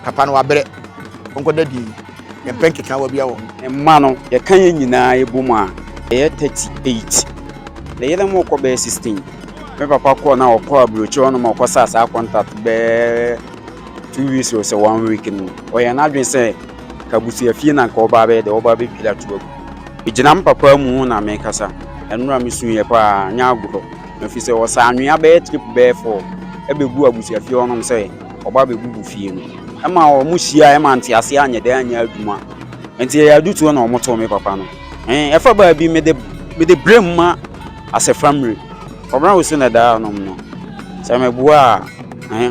papa no wabrɛ onko da di ye penke kan wa bia wo emma no ye kan ye nyinaa ebom a ye 38 le yele mo ko be 16 me papa ko na okọ abrochi ono mo ko sasa contact be 2 weeks or so 1 week no o ye na dwen se kabusu afie na nka oba be de oba be pila tuo ejina papa mu na me kasa enura me sun ye pa nya agoro na fi se o sa anwea be trip be for ebegu abusu afie ono se oba be gugu fie no ema o mu hia ema nte ase anya de anya aduma enti ya dutu na o moto me papa no efa ba bi me de brem ma as a family obran we so na da no no se me bua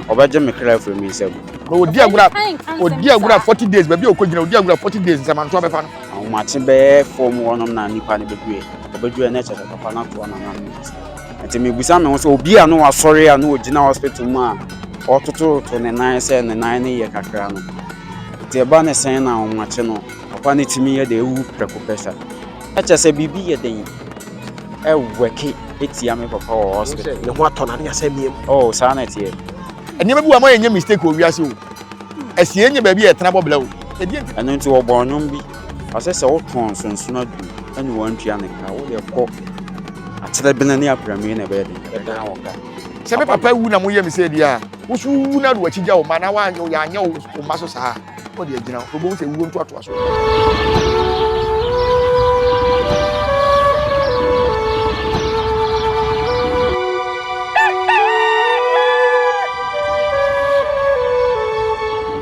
obaje me kra for me se odi agura 40 days baby okogina odi agura 40 days nsama nto abefa no o ma chi be form wonom na nipa ne bedue obedue na che papa na to na na enti me busa me so obi a no wasori a no ogina hospital ma ototo to ne nan se ne nan ne ye kakra no enti e ba ne sen na o ma chi no papa ne timi ye de ewu prekopesa e che se bibi ye den e weke etia me papa o hospital ne ho atona ne asa miem oh sanity e eni me bua mo yenye mistake o wiase o asie nye ba bi e tena bobla o edi eno nti wo bonwom bi asese wo ton sonson adu ani wantua ne ka wo de ko atere bena ne aprami ne be de da wo ka se me papa wu na mo ye mi se dia wo su wu na do akigya o ma na wa anya o ya anya o ma so saa o de agina o bo se wu nto ato aso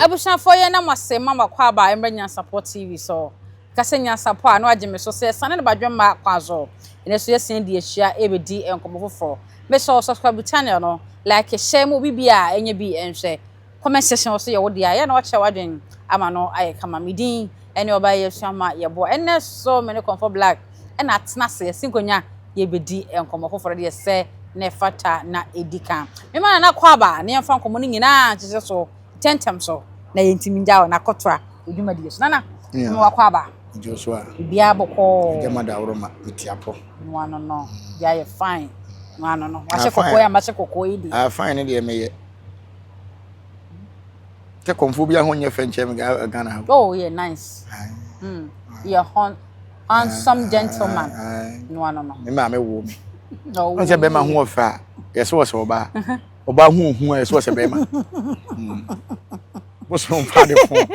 Abushan for ye na mwase mama kwa ba emre Nyansapo TV so kase Nyansapo a no agye me so se sane ne badwe ma kwazo ene so yesen di ehia ebedi enkomo foforo me so subscribe channel no like share mo bibia enye bi enhwe comment section so ye wo dia ye na wo che wadwen ama no aye kama midin ene oba ye suama ye bo ene so me ne comfort black ena atena se sinkonya ye bedi enkomo foforo de se ne fata na edika me ma na kwa ba ne yemfa enkomo ni nyina kye so tentem so na yentimi njawo na kotwa edwuma die so nana no wakwa ba Joshua bia boko jama da woroma mitiapo no ya ye fine no washe kokko ya mashe kokko idi fine de meye ke konfo bia ho nye fenche me Ghana oh yeah nice yeah handsome gentleman no me ma me wo mi no on se be ma ho ofa yes wo se oba oba hu yes wo se be ma Bosom pade fun.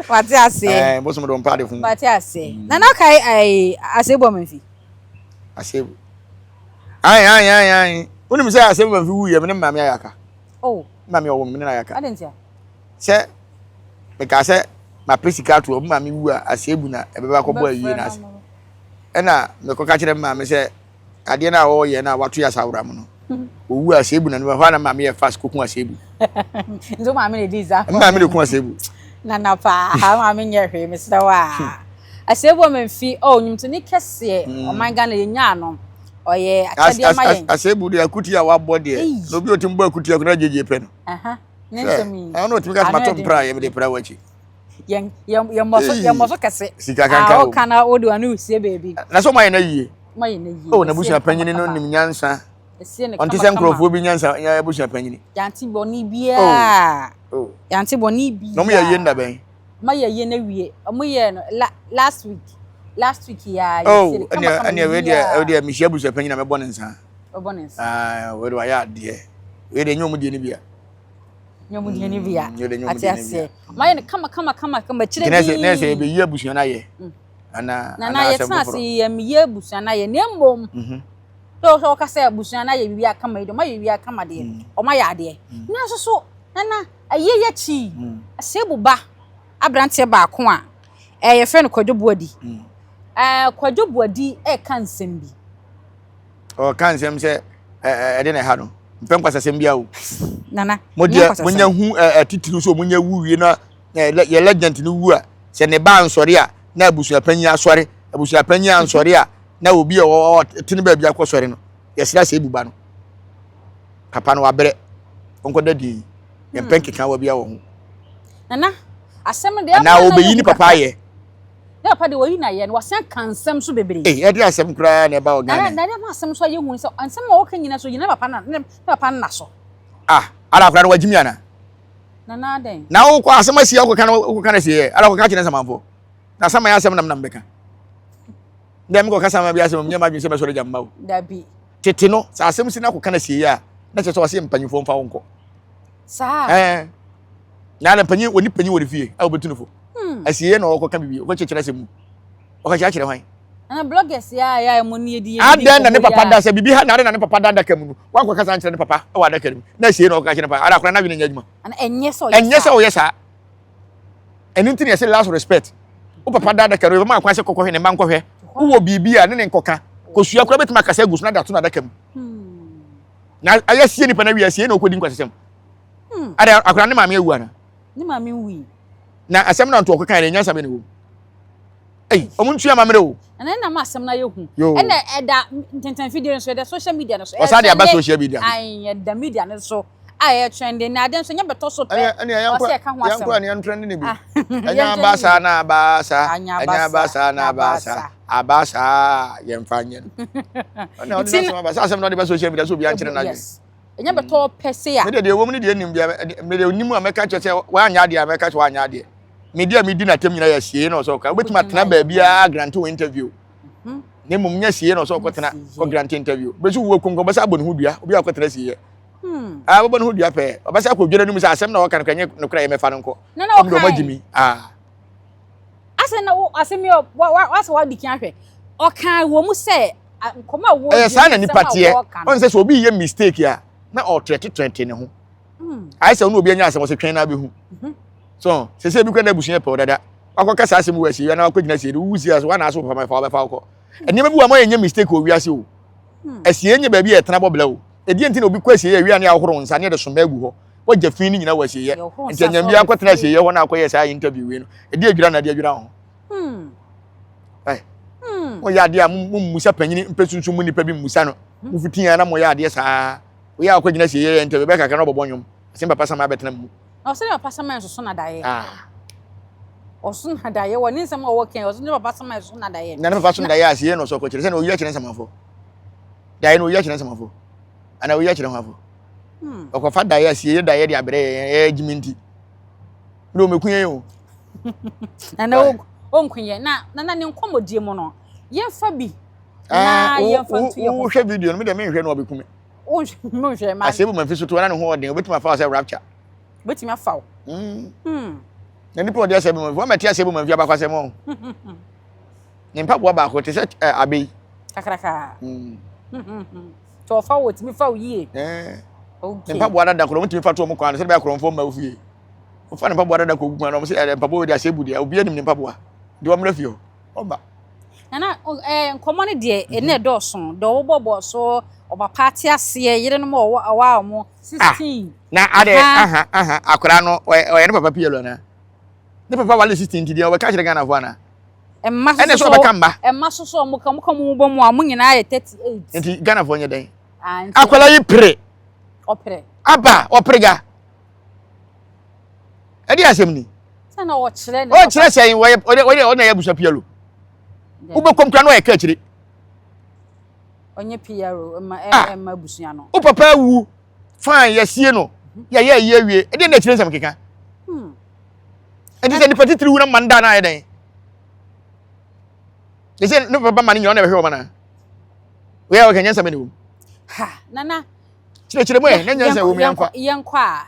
Wati ase. Bosom don pade fun. Wati ase. Na na kai Aseibu Amanfi. Aseibu. Ai. Uni mse Aseibu Amanfi wu ye me mama ayaka. Oh. Mama wo me na ayaka. Adentia. Se me ka se ma pesika to mama wu Aseibu na ebeba ko bo awie na ase. Ena me ko ka kire mama se ade na wo ye na watu ya sawura mu no. Owu Aseibu na no na mama ye fast kokun Aseibu. Nzo mama ne diza. Mama me ko Aseibu. Na pa, ha mama nye hwe Mr. Wa. Aseibu Amanfi nyumto ni kese o man Ghana ye nya no. Oye akade ma yen. Aseibu de akuti ya wabo de. No bi otimbo akuti akuna jeje pe no. Nensomi. I no otimika mato mpra ye me de pra wachi. Yen moso kese. Sika kanka o. Kana odi anu sie baby. Na so maye na yie. Maye na yie. Oh na busu apanyini no nim nyansa. Onti se nkrofo bi nyansa ya busu apanyini. Yanti boni bia. Oh. Yanti boni bia. No me ye nda ben. Maye ye na wie. Omo ye no last week ya. Oh, anya we de mi hia busu apanyini na me bone nsa. Bone nsa. We do ya de. We de nyom de ni bia. Nyom de ni bia. Ati ase. Maye no kama chire bi. Na se be ye busu na ye. Na ye tna se ye mi ye busu na ye nembom. So ka say busu na ye bibia kama ido ma ye bibia kama de o ma ya de na so na aye chi Aseibu ba abrante ba ko a ye fe no kwadwobuadi kwadwobuadi kansem bi o kansem se de na ha no mpem kwasa sem bia o nana monya hu titiru so monya wu wie na ye legend no wu a se ne ba nsori a na abusu apanyi asori abusu apanyi ansori a na obi o tini ba bia kwosori no yesira Aseibu ba no papa no wabrɛ onko dadi ye penke kan wa bia wo ho nana asem de na obeyi ni papa ye na papa de woyi na ye no wasan kansem so bebre e de asem kra na ba o Ghana na de asem so ye hu so ansem o kan nyina so nyina papa na so ala kra no wajimi ana na den na wo kwa asema sie ko kana sie ala ko ka kire samanfo na sama ya asem nam beka dem ko kasa ma bi asem nyama bi se be sori jamba wo dabi tete no sa asem si na ko kana sie ya na che so se mpanyifo mfa wo nko sa na na panyi woni panyi wori fie a obetunu fo asie na ko ka bibi ko chekere se mu o ka chekere hwan na bloggers ya mo ni edi adan na ne papa da se bibi ha na ne papa da ka mu no wa ko kasa nkyere ne papa e wa da ka mu na asie na o ka kire papa ala kora na bi na nyadwuma ana enye so yesa enti ne se last respect o papa da ka ro ma kwa se kokko hwe ne ma nkɔhwe wo bibi a ne nkoka kosua kora betima kasa gusu na da to na da ka mu na ayasie ni pa na wi asie na okodi nkwasesem ada akora ne maame awu ana ni maame wi na asem na nto okeka ne nyansa be ne wo omuntu ya mamre wo na ma asem na yehu ena eda ntentan video so eda social media no so o sa dia ba social media ai eda media no so ai trending na den so nya beto so tre o se ka ho asem yan trending ne bi anya basa na basa abasa yemfanye ona ona so basa asem na de ba social media so bi an kire na enya beto pese a me de wo mu ne de nim bia me de onimu ameka che wa anya de ameka che wa anya de media medi na tem nyina ya sie no so ka obetima tena ba bia grant interview ne mum nya sie no so ko tena ko grant interview bezu wo konko basa abon hu dua obi akotena sie abon hu dua pe basa ko dwere no mu sa asem na wo kan kanye no kra ye mefa no nko ndo magimi ase na wo asem yo wasa wa dikin ahwe o kan wo mu se nkoma wo sa na nipa tie on se so obi ye mistake ya na o 2020 ne ho ai se no obi anya asem so twen na be hu so sese bi kwa na busuye pe dada akwa sa asem wasi ya na akwa gina sie wusi aso wana aso papa fa ba ko enima bi wa mo yenye mistake o wiase o asie nye ba bi etena bobla o edi enti na obi kwa sie ya wi an ya horo nsa ne de so magu ho wagya fin ni nyina wasi ye enti anyam bi akwa sie ye ho na akwa ye sa interview we no edi adwira na de adwira ho o ya de am musa panyini mpesunsun mu nipa bi musa no mu fitin na mo ya de sa o ya akwa gina sie ye interview be kaka na obobonyom asim papa sama betena mu o se papa sama so na daye o so na daye woni nsem o woken o so papa sama so na daye na papa so na daye asiye no so ko kire se na o yi akire nsemafo daye no o yi akire nsemafo ana o yi akire hwafo o ko fa daye asiye daye de abere jiminti no mekunye yo na o nkunye na ne nkomodie mu no ye fa bi na ye fa ntu ye o hwe video no me de me hwe no obekume o hwe ma Aseibu man fi so to na ne ho odin obetima fa say rapture betima faw na nipa odi Aseibu man fi o meti Aseibu man fi abakwase mo ne mpa bo ba ko te se abei kakraka to fa wo timi faw yie okay ne mpa bo da ko mo timi fa to mo kwa se be akromfo ma ofie o fa ne mpa bo da ko guma no mo se mpa bo odi Aseibu dia obi anim ne mpa bo de o mra fie oba na nkomo ne de ene doson do wo bobo so oba party ase yire no mo wa mo 16 na ade akora no o ye ne papa pielo na ne papa wale 16 ti dia o ka kire Ghana fo na emma so be kamba emma so mo kam mo bo mo amu nyina ye 38 enti Ghana fo nye den akola yi pre opre aba oprega edi asem ni sana o kire o kire sen o na ya busa pielo ube komkra no e ka kire onye piero emma busua no o papa wu fine yasie no ya wie edi na kire nsam keka edi se ni patitiri wu na manda na eden ese no papa mani nyona be hwe o mana we ya o kenya nsam ni wo ha nana kire mo e na nyansa wo mu yankwa yenkwa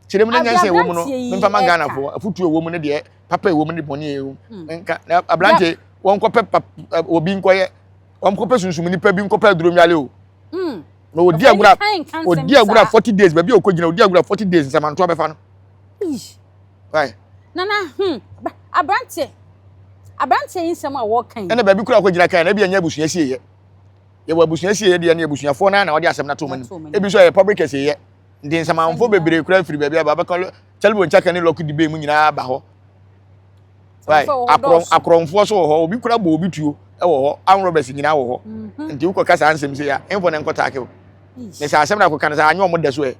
kire mo na nyansa wo mu no mfa magana fo afutu wo mu ne de papa wo mu ne boni e nka ablante won ko pe obi nko ye won ko pe sunsum ni pa bi nko pa duro miale o no odi agura 40 days ba bi okogina odi agura 40 days nsamanto abefa no right nana abrante insem a wo kan ene ba bi kura okogina kan na bi anya busuya sie ye wa busuya sie de na busuya fo na odi asem na to mani e bi so ye public ese ye ndi nsamanfo bebere kura firi ba bi aba kan chalbo nchaka ni lock di be mu nyina ba ho right akronfo so ho obi kura bo obi tuo e wo ho an robbers nyina wo ho nti wo kasa ansem se ya enfo na nkota ke ne sa asem na ko kan sa anyo mo da so e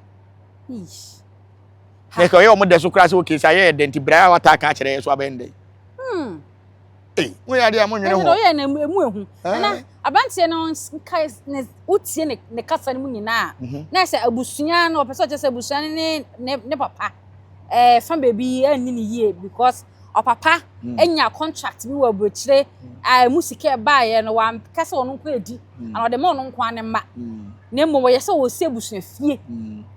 ne ko yo mo da so kura so ke sa ye denti bra wa ta ka kire so abende wo ya dia mo nwene ho no ye na emu ehu na abantie no kai ne utie ne kasa ne mu nyina na se abusua na opese o se abusua ne papa fan baby any year because or papa enya contract bi wa brochire musike buy no wa kase ono ko edi and the mo no nko ane ma na mo ye se wo se busua fie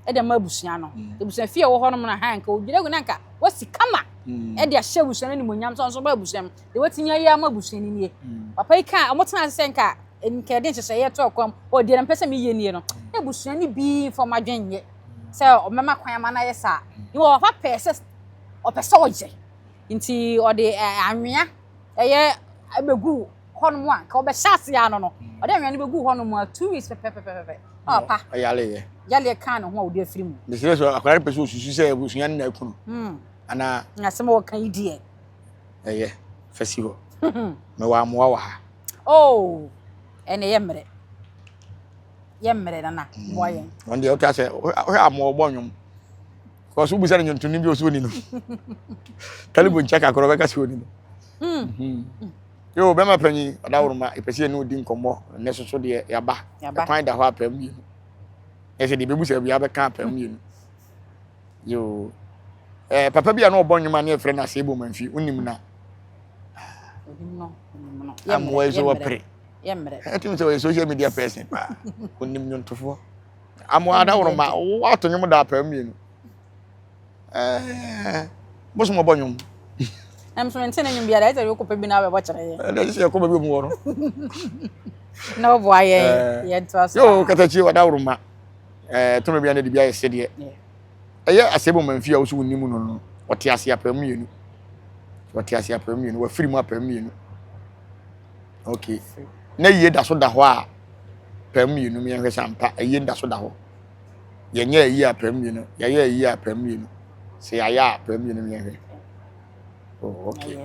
e de ma busua no busua fie wo ho no na han ka ogire gu nanka wo sikama e de ahye busua ni monyam so ba busua de watinya ya ma busua ni nie papa ika amotena se nka nke de nhye ye to kwam o de na pese me ye nie no e busua ni bi for madwenye se o mema kwan ma na ye sa ni wo fa pese o pese o je nti o de anwea eye abegu hono a ka obehase ya no o de anwea ni begu hono mu 2 weeks pepe pa ayale yale kan ho a o de afiri mu me sire so akwara pese osusu se ebusunya na akunu ana na se mo kan idie eye fasi ho me wa mo wa ha oh ene yemre na boye on de o ka se o amo ogbonwum ko so bu se nyontu ni bi o so ni no talibu nchaka akoro be ka se oni no yo be ma panyi adawuruma ipese ni odi nkomo ne soso de yaba kwan da ho apam yi no ese de bebu se bia be ka apam yi no yo papa bia no obonwuma ne efre na Aseibu manfi unim na amwe zo opre yemre etim se social media person pa unim nyontofo amwa adawuruma wa to nyum da apam yi no boso mo bonyum am so ntene nyum bia da ite yo kopa bi na be kire ye da se ko ba bi mu woro no boy ye ntoaso yo katachi wadawuruma tono bia na de bia ye sede eye Aseibu manfi a wo so unim no wote ase apam yi no wote ase apam yi no wa firi mu apam yi no okay na ye da so da ho a apam yi no me hwe sampa eye da so da ho ye nya yi apam yi no ye ye yi apam yi no se aya apam yi no me hwe oh okay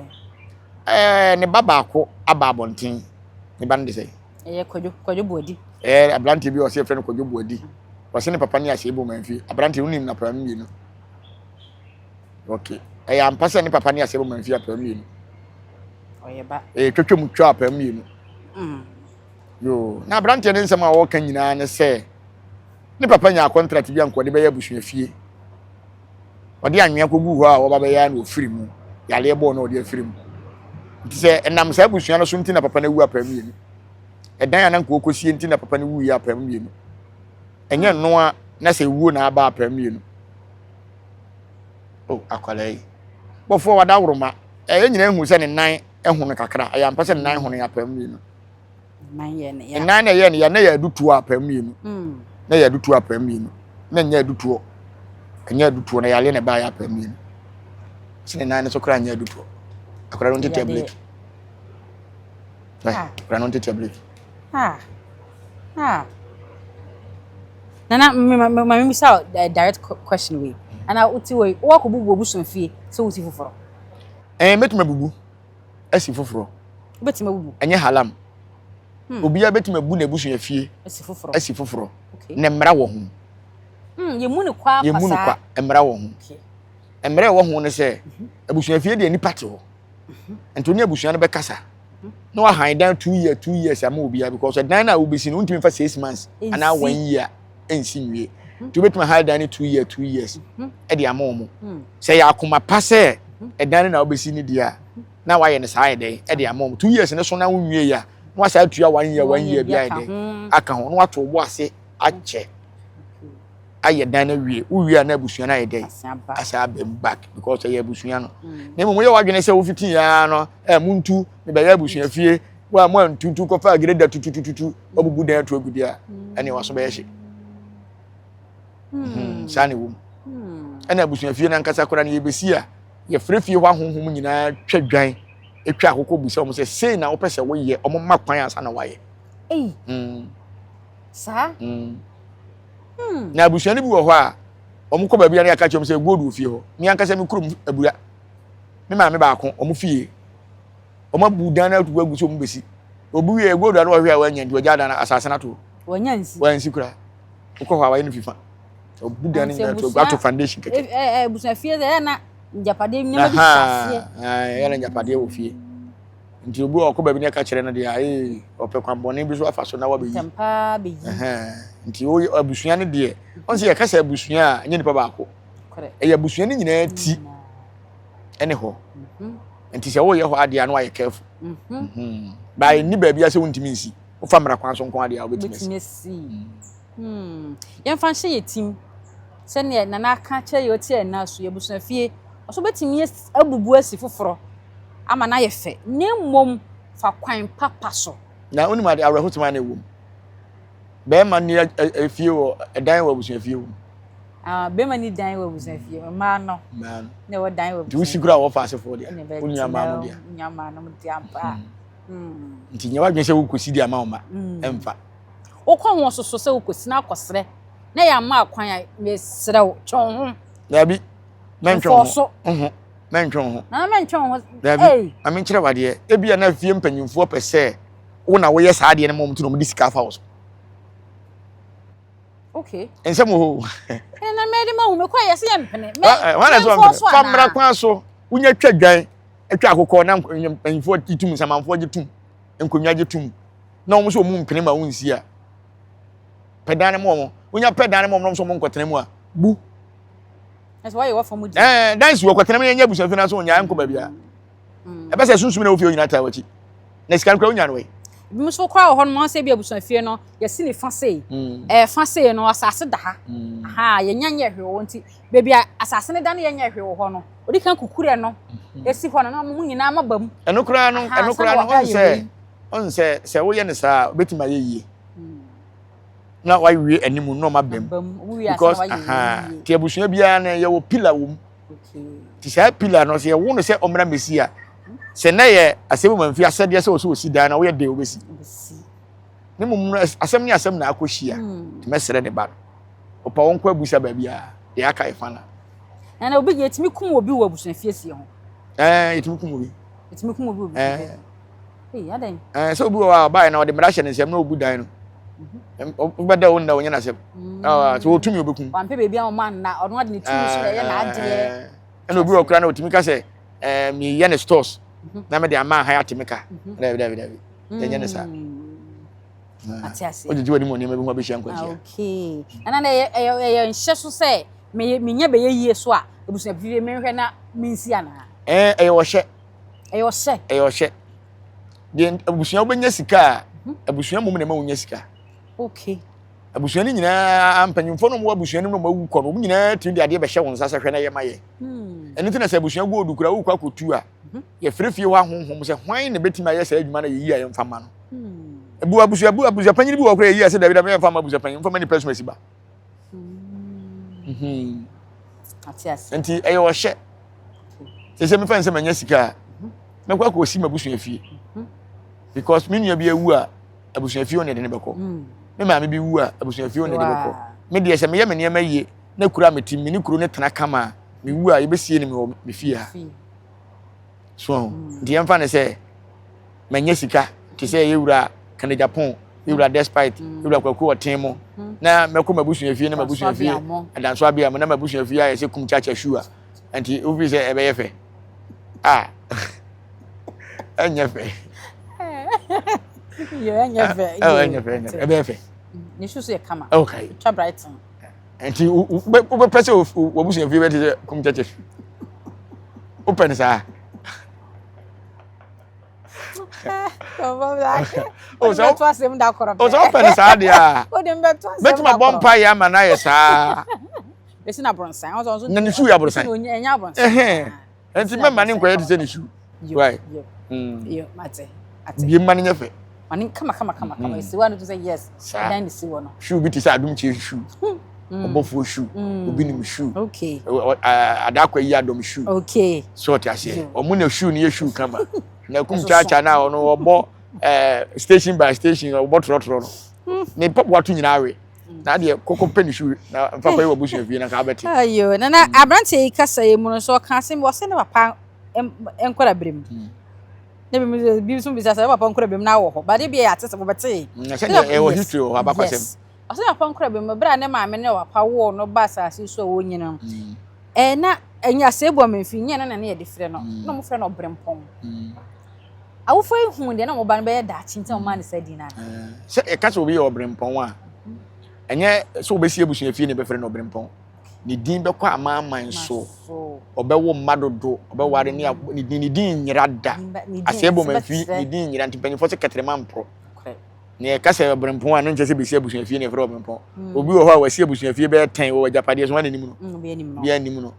ne baba ko ababonten ne ban de sei kojo bodi ablante bi o se friend kojo bodi o se ne papa ni Aseibu manfi ablante unim na apam yi no okay am pasa ne papa ni Aseibu manfi apam yi no oyeba twetwem twa apam yi no yo na ablante ne nsema wo kan nyina ne se ne papa nya contract bi anko de be ya busua fie odi anwea kogu ho a wo ba be ya na ofiri mu yale ebo na odi afiri mu nti se enam sa busua no so nti na papa na wu apam yi no edan ya na nko okosie nti na papa na wu ya apam yi no enye no a na se wu na aba apam yi no oh akwalai bofo wadawuruma nyina ehu se ne nan ehu no kakra aya mpase ne nan ehu no apam yi no man ye ne ya nan ye ne ya na ya dutu apam yi no na ya dutu apam yi no na nya dutu anya dutu na yale ne ba ya apam yi no sine nan ne so kra anya dutu akra no tete break akra no tete break nana me say direct question we ana uti we wo ko bubu obusun fie so uti foforo metima bubu asi foforo betima bubu anya halam obia betima bu na busun fie asi foforo ne mra wo ho ye mu ne kwa ye mu ne kwa emra wo ho emra wo ho ne se abusun fie de nipa te ho entoni abusun no be kasa no wa han dan 2 years am obia because dan na obesi no ntimi fa 6 months ana 1 year ensinwie to betima han dan 2 years e de amomo se ya akoma pa se e dan na obesi ni dia na wa ye ne sa ye den e de amomo 2 years ne so na wonwie ya no wa sa tua 1 year bia den aka ho no wa to bo ase ache aye dan na wie na abusuan na ye den asa back because ye abusuan no na mo ye wadwene se wo fitin ya no muntu me be ya abusuan fie wa mo antutu ko fa grade tutututu obubu dan to agudia ene wa so be ye sane wo ene abusuan fie na nkasa kora na ye besi a ye frefie wa honhom nyina twadwan etwa akoko busa mo se sei na wo pese wo ye omo makwan asa na wa ye sa na abusuan bi wo ho a omo ko ba bia na aka chom se gold fie ho ni ankasa mi kurum abura me ma me ba ko omo fie omo bu dan na tu aguso mo besi obu wie gold na wo hwe a wanya ndi oja dan asase na to wansi kura ko ho awa ni fifa obu dan na to ato foundation keke abusuan fie de na njapade nyama bi sase yana njapade wo fie nti obu o ko ba bi na aka kire na de ope kwambone bi so afa so na wa be yi tempa be yi nti o abusuan ne de on se ya kasa abusuan a nye nipa ba ko e abusua ni nyina ti ene ho enti se wo ye ho ade anu aye careful by ni ba bia se wontimi nsi wo fa mra kwan so nko ade a obetimi si yɛn fa hye yɛ tim sɛ ne na na aka kyɛ yɛ oti na so yɛ busua fie ɔso betimi abubu asi foforo ama na yɛ fɛ ne mmom fa kwan papa so na oni ma de awrehotuma na ewom be ma ni afie wo edan wo busua fie wo be ma ni dan wo busua fie ma no ne wo dan wo busua sigura wo fa asefo de onya ma mo de onya ma no de ampa nti nyawa dwen se wo kosi di ama wo ma emfa wo kwa won so se wo kosi na akosre na ya ma akwan ya mesre wo twon ho na bi mentwon ho mentwon ho na mentwon ho eh ami kire wade e bia na fie mpanyimfo pese wo na wo ye saa de ne mom to no di sika fa wo so okay ensem ho na mede ma hu me kwa yesi empene wana so famra kwa so unya twadwan atwa akokɔ na mpanyimfo titum samanfo gitum enkonwa gitum na wo so mu mpene ma wonsi a pedane mo unya pedane mo no so mo nkotena mu a bu that's why you work for mu dance wo kwotena me nya busa fi na so nya enko ba bia e be se sunsun na wo fi onyina ta wachi na sika nkra unya no we bi mo so kwa ho no se bia busa fi no yesi ni fa sei fa sei no asase da ha ye nyanya hwe wo nti bebia asase ne da no ye nya hwe wo ho no odi kan kukure no esi ho no mo nyina mabam enokra no onse se wo ye ne sa betima ye yie na why we animu no mabem because ti abusua bia na ye wo pillar wo ti sa pillar no se ye wo no se omra mesia se na ye Aseibu manfi asede se wo so si dan na wo ye de obesi ne mum asem ni asem na akohia ti mesere ne ba opa won kwa abusa ba bia de aka ifana na obi ye timi kum obi wo abusua fiesie ho etimi kum obi adan so obi wa ba na o de mra hye ne nsem na obu dan no obada won na wonya na sem so otumi obekum wampe bebi a man na ono ade ne tumi so ye na ade na obi okura na otumi ka se me ye ne stores na me de ama ha atemeka david yenye ne sa atiase ojeje wadi mo ne mebi ho abehia nkwatia okay ana na ye nhye so se me nya be ye yie so a ebusua bibie me hwe na minsi ana wo hye de abusua obenya sika abusua mum na ma wonya sika okay abusua ni nyina ampanyimfo no mo abusua no ma wu kɔ no nyina tin de ade be hye won sasa hwe na ye maye eni tin na se abusua go odukura wu kwa kotu a ye frefie wa honhom se hwan na betima ye sa adwuma na ye yi a ye mfama no ebu abusua panyin bi wo kora ye yi a se David me mfama abusua panyin mfama ni person asiba atias enti eyo wo hye se me fan se manya sika me kwa ko si mabusua fie because me nua bi awu a abusua fie one de ne beko me ma me bi wu a abusua fie one de beko me de se me ye me ne ma yie na kura me tim me ni kuro ne tena kama me wu a ye besie ne me fie ha so de yemfa ne se manya sika ti se ye wura kan Japan ye wura despite ye wura kwaku otemo na me ko mabusua fie na mabusua fie adanso abia na mabusua fie a ye se kum chacha shua anti obi se ebe ye fe anya fe yeah anya fe ebe fe ni susu e kama okay twa brighton anti we pese wo busu fie be te kum chacha open sa o so to asem da koro o so open sa dia o de mbeto asem betima bompa ya ma na ye sa esi na bronsan o so na ni su ya bronsan enya bronsan anti mema ni nkoye te ni su right yo mate bi mani nya fe mani kama esi wa no to say yes dan ni si wo no shoe bi ti sa adum chi shoe obofo shoe obi ni shoe okay adakwa yi adom shoe okay so ti ase omu na shoe ni ye shoe kama na kum chacha na ono obo station by station obo trotro no ne pop watu nyina awe na de kokko penny shoe na papa yi obusu fie na ka beti ayo na abrante yi kasa yi mu no so ka se wo se ne papa enkwara brem ne bi so bi sa papa enkwara brem na wo ho ba de bi ya tese bo beti na se e wo history o abakwa sem ase papa enkwara brem bra ne ma me ne papa wo no ba sa se so wo nyina na enya Aseibu Amanfi nya na ye de frɛ no no mo frɛ no brempon awu foi hu de na mo ban be ya da chinta mo man sa di na se e ka so bi ye brempon a enye so be sie abusua fie ne be frɛ no brempon ni din be kwa amaman so obewo madodo obeware ni din nyirada Aseibu manfi ni din nyira ntempanyifo se ketrema mpro ne kasa brempon anu nche se besi abusuafie ne fro brempon obi wo ho a wasi abusuafie be 10 wo japade so wane nimu no bia nimu no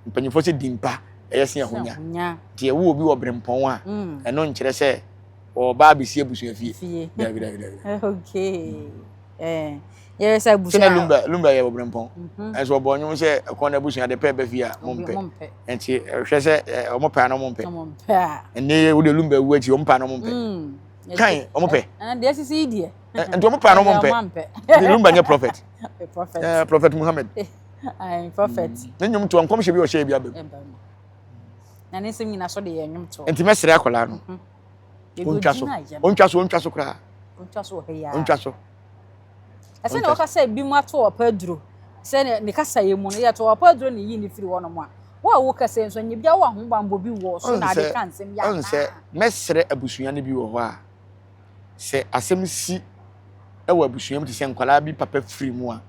mpanyifo se dimpa eyese ahonya tie wo obi wo brempon a eno nkyere se o ba besi abusuafie okay yes abusuafie na lumba ye wo brempon enso obo nyum se ekon abusua de pe be fia mompe enti hwe se omo pa na mompe ene wo de lumba wu achi omo pa na mompe kan omo pe de sisi die enti omo pa na mompe de lumba nye prophet prophet Muhammad prophet nyum to ankom hye bi o hye bi abem na nsem nyina so de ye nyum to enti mesere akola no ontwa so kra ontwa so ese na waka bi mu ato opaduro se ne kasa ye mu no ye to opaduro ne yi ni firi wono mu a wa wo kasa enso nye bia wa ho bambo bi wo so na de kan sem ya na onse mesere abusua ne bi wo ho a se asem si e wa abusua mu te se nkwala bi papa firi mu a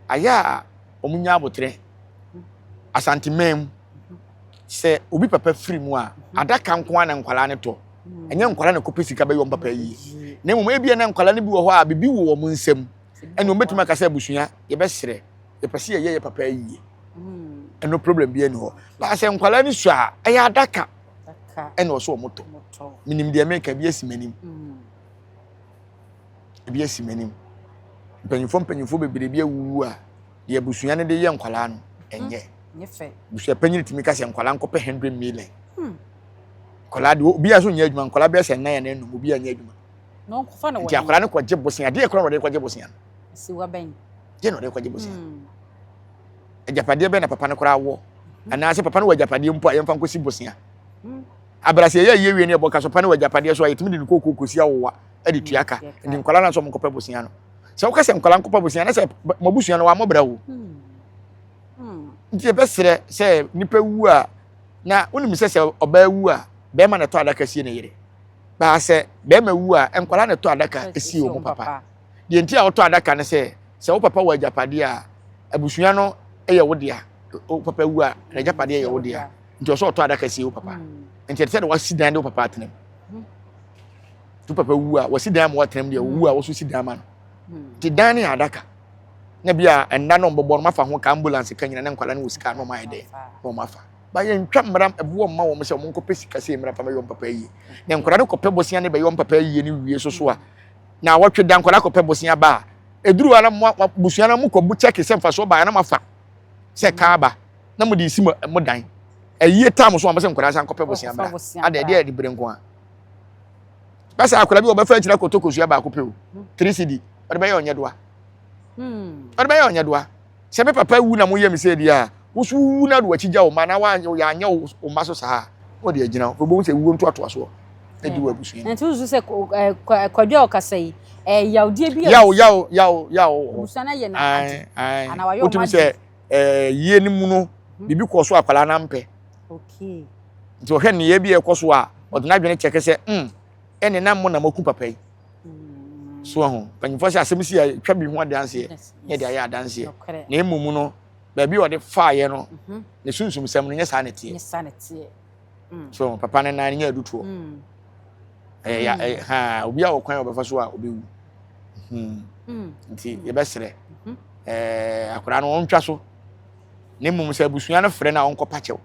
aya omunya abotre asantimem se obi papa firi mu a adaka nko na nkwala ne to enye nkwala ne kopesika be yo papa yi na mu ebia na nkwala ne bi wo ho a bibi wo mu nsem eno metuma kasa abusua ye be sere ye pese ye papa yi no problem bi eni ho ba se nkwala ni so a eya adaka eno so moto minim de America bi asimanim bi asimanim mpanyifo bebere bi awuwu a de abusua ne de ye nkwala no enye nyefe busua panyi timi kasa nkwala nkope 100 million nkwala de obi aso nya adwuma nkwala be se nan ya na enu obi anya adwuma no nkofa na wo ti akwala ne kwaje bosia de ekora no de kwaje bosia si wa ben je no de kwaje bosia ejapade be na papa ne kora wo ana se papa ne wajapade mpo ayemfa nkosi bosia abrase ye wie ne boka so papa ne wajapade so ayetimi de kokosia wo ade tuaka ndi nkwala na so mkopa bosia no se wo kase nkwala nkopa bosia na se mabusia no wa mobra wo nti be sere se nipa wu a na unim se oba wu a be ma na to adaka sie ne yire ba se be ma wu a nkwala na to adaka esi wo papa de nti a wo to adaka ne se wo papa wajapade a abusua no eye wo dia o papa wu a na japade eye wo dia nti o so to adaka si wo papa nti te de wasi dan de wo papa atenem tu papa wu a wasi dan mo atenem de wu a wo so si dan ma no ti dan ne adaka na bia enna no mbobɔ no mafa ho ka ambulance ka nyina na nkwala ne wosika no ma ide no mafa ba ye ntwa mmram ebuo mma wo mse mo nkopɛ sika se mmra pa yo papa yi na nkwala ne kopɛ bosia ne be yo papa yi ne wie so a na wɔtwe dan nkwala kopɛ bosia ba eduru ala mo busua na mo kɔ bu check se mfa so ba na mafa se ka ba na mo di isi mo dan ayie tam so amse nkwala san kopɛ bosia bra ade de ade bere nko a basa akwala bi obafa akira kotokosua ba kopɛ o 3 cd ode be ye onye doa ode be ye onye doa se be papa wu na mo ye mi se dia wo su wu na do akigya o ma na wa ya anya o ma so sa o de agina obo se wu nto ato aso e di wa busua nti uzu se kwadwa okasai yawdie bi yaw busana ye na ana wa yo ma se yie ni mu no bibi ko so akwala na mpe okay nti o hwe ne ye bi e ko so a o de na dwene cheke se ene na mo na maku papa yi so ho panifo se asemisi ya twa bi ho adanse ye de aye adanse na emumu no ba bi o de fa ye no ne sunsum sem no nya sa ne tie so papa ne na nya adutuo ha obi a okwan obefa so a obewu nti ye besere akora no ontwa so ne mum se abusua no frɛ na onkopa kyew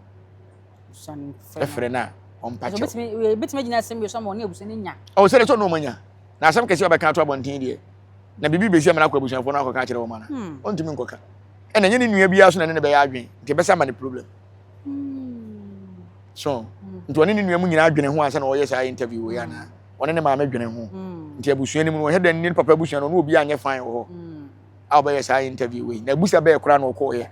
busan frɛ na onpa kyew betime gina asem bi so ma oni abusua ne nya o se le so no manya na asem kesi obeka to abonten die na bibi besi amana kwa abusua fo no akoka kyerɛ wo mana ontimi nkoka ena nye ne nua bia so na ne be ya adwen nti besa ma ne problem so nti oni ne nua mu nyina adwene ho ansa na wo yesa interview wo ya na oni ne ma ma adwene ho nti abusua ni mu wo hedan ni papa abusua no obi anye fan wo a oba yesa interview we na abusa be kora na okọ ye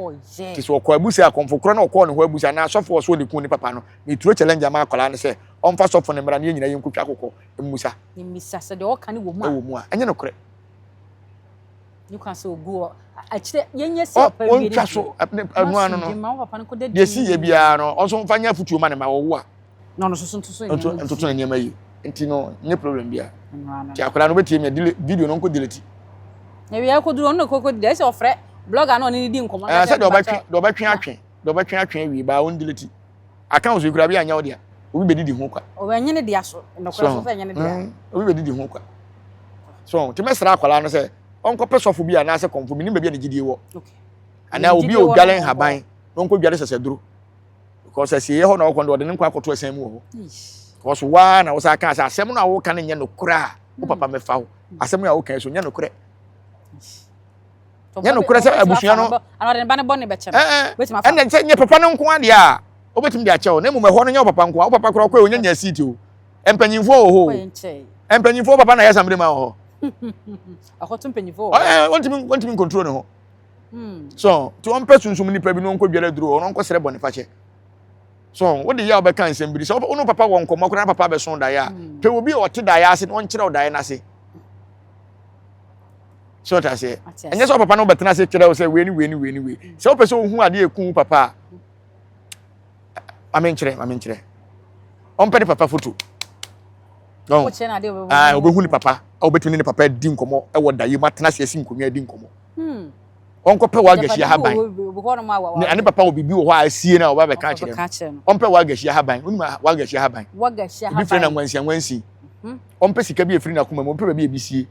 ti so okọ abusa akomfo kora na okọ ne ho abusa na asofo so de kun ni papa no ni turo challenge ma akola ne se onfa sofo ne mra ne nyina yin kutwa akokọ emusa ni misa se de oka ne wo mu a enye no kore you can say ogu achire yenye se papa bi ontwa so anu anu no de si ye bia no onso mfa nya futuo ma ne ma wo a no so ntuso na nyema yi enti no nye problem bia ti akola no betie me video no nko delete ebi akoduro no kokodi ese ofre blogger no ni di nkomo na say do betwe atwe wi ba on delete account so kura bi anya odia obi bedidi ho kwa o wenye ne dia so no kura so wenye ne dia obi bedidi ho kwa so ti mesra akwala no say onko pesofo bi ana say konfo mi ni bia ne gidie wo okay ana obi o dwalen haban onko dwale seseduro because say ye ho na okon do de nkwa akoto asan mu ho because wa na wo sa kan say asem no wo kan nye no kura wo papa me fa wo asem no wo kan so nye no kura nye no kura say abusuan no ana de ba ne bone be chem wetima fa ene nye papa no nko ade a obetim de achew na mu me ho no nye papa nko wo papa kura kwa onya nya seat o empanyimfo ho empanyimfo papa na yasamre ma ho akoto empanyimfo wontim control ne ho so to on person sum ni pa bi no nko biara duro no nko sere bone fache so wo de ya obeka nsem bi so ono papa won komo kura papa be son da ya pe obi o te da ya ase no nkire o da ya na ase so ta se enye so papa no betena ase kire o se we ni so o pese o hu ade ekun papa amenkire on pe papa photo no obehu ni papa obetuni ni papa di nkomo e wo da yi matena ase esi nkomi adi nkomo onko pe wa gashi haban ni ani papa obibi wo ha asie na oba be ka kire on pe wa gashi haban unima wa gashi haban bi fre na nwansi on pe sika bi efri na kuma on pe ba bi ebisie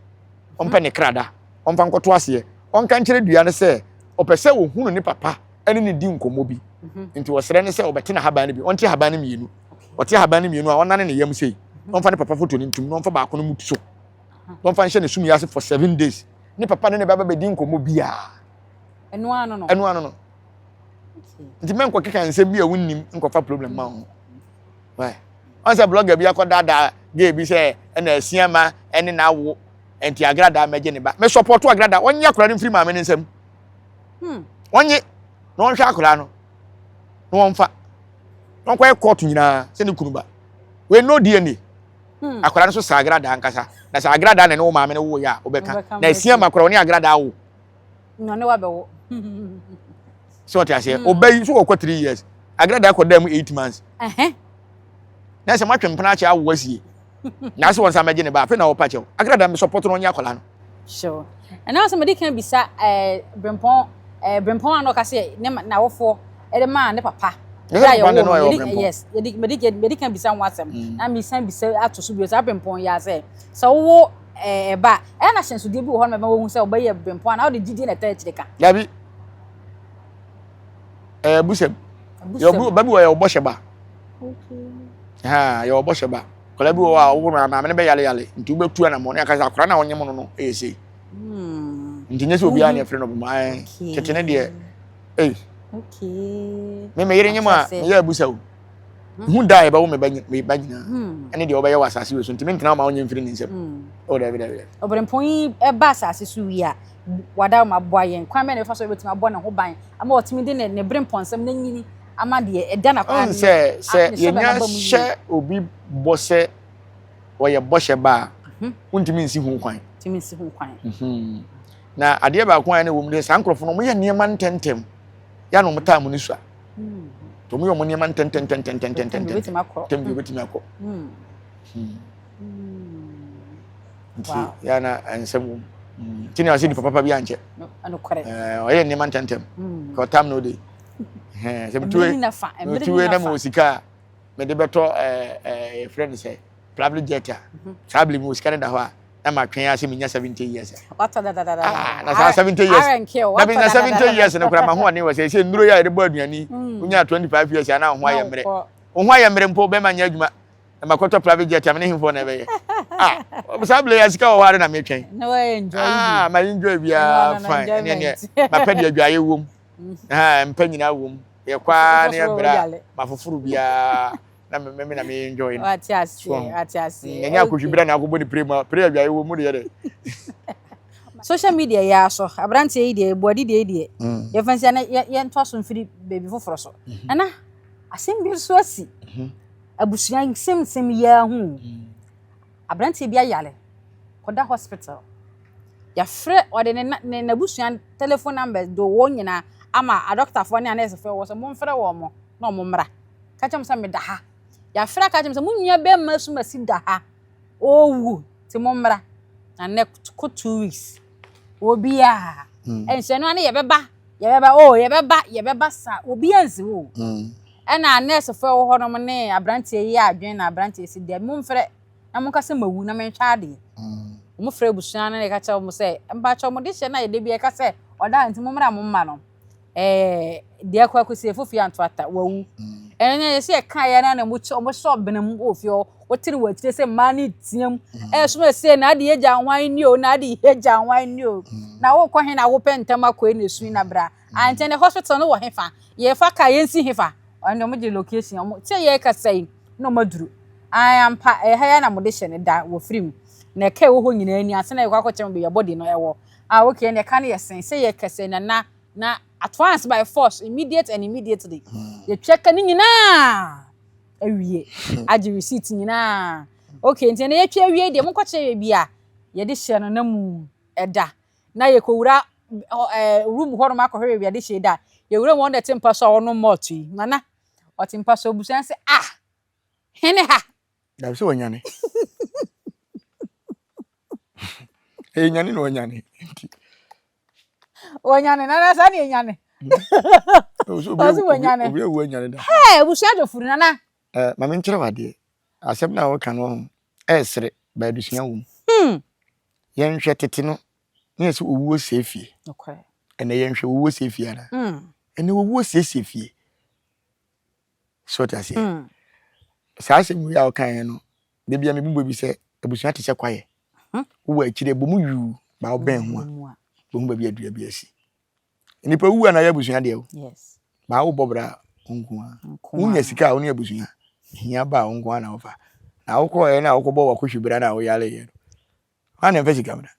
on pe ne krada on fa nkoto ase on kan kire dua ne se opese wo hunu ni papa ani ni di nkomo bi nti wo sere ne se obete na haban ne bi on te haban ne mienu ote haban ne mienu a onane ne yam sei on fa ne papa foto ni ntum on fa ba ko no mutu so on fa nche ne sumi ase for 7 days ni papa ne ba be di nkomo bia enu ano no nti men ko keka nsem bi a wunnim nkofa problem ma ho why on say blogger bi akoda ge bi say na asiama ene na wo enti agrada meje ne ba me support agrada onye akora ne free ma me nsem onye no hwa akora no no wonfa no kwa court nyina se ne kunuba we no DNA akora no so sa agrada ankasa na sa agrada ne no ma me ne wo ya obeka na asiama akora oni agrada wo no ne wa be wo so what I say obey so okwa 3 years agrada akoda mu 8 months na se matwe mpana cha awo asie na se won sa meje ne ba fe na wo pa che agrada me support no nya akola no sure and now somebody can be sa brempon ano ka se na wofo e ma ne papa yes yedi can be sa wasem na mi san be sa atoso bi so brempon ya se so wo ba e na hyenso de bi wo ho na wo hu se obey brempon na wo de gidi na tare chirika yabi busem yo babi wo yo bosheba ha yo bosheba kola bi wo a wo na me ne be yale nti wo betu na mo ne aka akora na onye mo no ese nti nyese obi anya frɛ no bo mai tete ne de me yere nyema me ya busa wo hu dai ba wo me ba nyina ene de wo be ya wasase we so nti me ntena ma onye mfiri ne nsem o da bi obrempon e ba asase so wi a wada ma boa yen kwan me ne fa so betima abo ne ho ban ama otimi de ne brempon sem na nyini ama de e da na kwan se yenya hye obi bose wo ye boshe ba untimi nsi hu kwan na ade ba kwan ne wo mu de sankrofo no mo ye niema ntentem ya no mta mu ni so to mo ye mo niema ntentem betima akọ ya na ansem tini wasi di papa bi anche ano kore oye niema ntentem ko tam no de se mtuwe na mo sika me de beto friend say probably jeta probably mo sika da ho a na ma twen ase minya 70 years what da na 70 years na bi na 70 years na kura ma ho ani we say nduro ya de bo aduani unya 25 years na ho ayemre ho ayemre mpo be ma nya adwuma na makoto private jet am ne himfo na be probably ya sika o ware na me twen no enjoy ma enjoy bia fine ne ma pedi adwaye wom mpa nyina wom ye kwa ne bra ma fofuru bia na me na me enjoy ati asi nya akohwibira na akobo ni prayer bia wo mu de ye social media ya so abrante yi de body de ye fancy na ye nto so mfiri baby foforo so ana asem bi so asi abusuan sem ya hu abrante bia yale koda hospital ya frɛ ode ne nabusuan telephone number do wo nyina ama a doctor fo ne anese fo wo so mo mfrɛ wo mo na mo mra ka chem sa me da ha ya frɛ ka chem sa munya be masu masi da ha owu ti mo mra na ne ko 2 weeks obia enhye no ane ye beba sa obi anzi wo na nurse fo wo hono ne abrante yi adwen na abrante si de mo mfre na mo kase mawu na mentwa ade mo frɛ busua na ka kyɛ mo sɛ mba kyɛ mo de hye na ye de bi ka sɛ oda nti mo mra mo mma no de akwa kwesi fofi antwata wawu ene ye se ka ya na mo so benam ofio wotiri watire sɛ ma ne tiam so me se na de ye gya hwan ni o na de ye gya hwan ni o na wo kɔ he na wo pentam akɔ ne su na bra ante ne hospital no wo hefa ye fa ka ye nsi hefa ɔno mo de location mo tie ye ka sɛ no maduru ayampa ha ya na mo de hye ne da wo frim na ka wo ho nyina ani ase na ye kwakɔ kyem be ye body no ɛwɔ okay ne ka ne ye sen sɛ ye ka sɛ na advance by force immediate and immediately ye tweka ni nyina awie age receipt nyina okay nti na ye twa awie de mo kɔ kye bia ye de hye no na mu ɛda na ye kowura room ho no makɔhwe bia de hye da ye wura mo de tempa so ono motui nana o tempa so busan se hene ha da so wanyane nyane no wanyane wanyane nana sa ne nyane so wanyane obi wanyane da busan do furu nana ma me nkyere wade asem na wo ka no esere ba dusua wo yen hwe tete no na yeso owuo sefie okay ene yen hwe owuo sefie ana ene owuo sefie so ta se sa asem wi a wo kan no de bia me bubo bi se abusua te se kwaye wo akire bomu yu ba wo ben ho a bomu ba bi adua bi asi nipa wu ana ya abusua de wo yes ba wo bobra onko unya sika a wo ne abusua hia ba onko ana wo fa na wo ko na wo ko bo wo ko hwibira na wo yale ye ana fa sika mna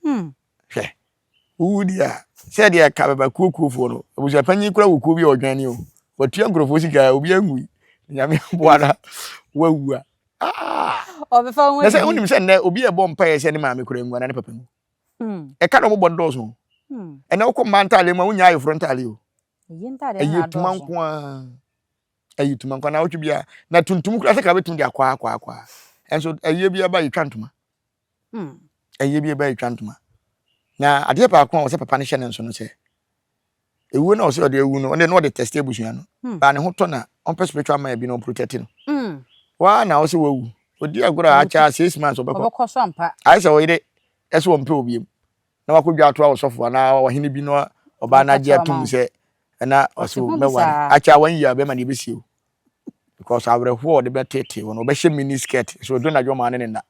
hwe wu dia se dia ka ba kuokuofo no abusua panyi kura wo kuo bi odwan ni o watua nkrofo sika obi angui nyame boana wawu obefa won na se unim se na obi e bom pa ye se ne maame kura ngua na ne papa ngu e ka no mo bondo so e na wo ko mantale ma unya ayo frontale o yintale na do ayi tumanko na wotwe bia na tuntum kura se ka betum dia kwa enso ayi bia ba yitwantuma ayi bia ba yitwantuma na ade pa akon wo se papa ne hye ne nso no se ewu na wo se ode ewu no onde no de test ebusua no ba ne ho to na on spiritual man bi no protect no wa na wo se wawu odi agora acha 6 months obekọ so ampa ai se wo ide ese wo mpe obiem na wakodwa ato awo sofo na wo hene bi no oba na je atum se na oso meware acha 1 year be ma ne besi o because awreho de betete wo no obehye mini skirt so do na dwoma ne nda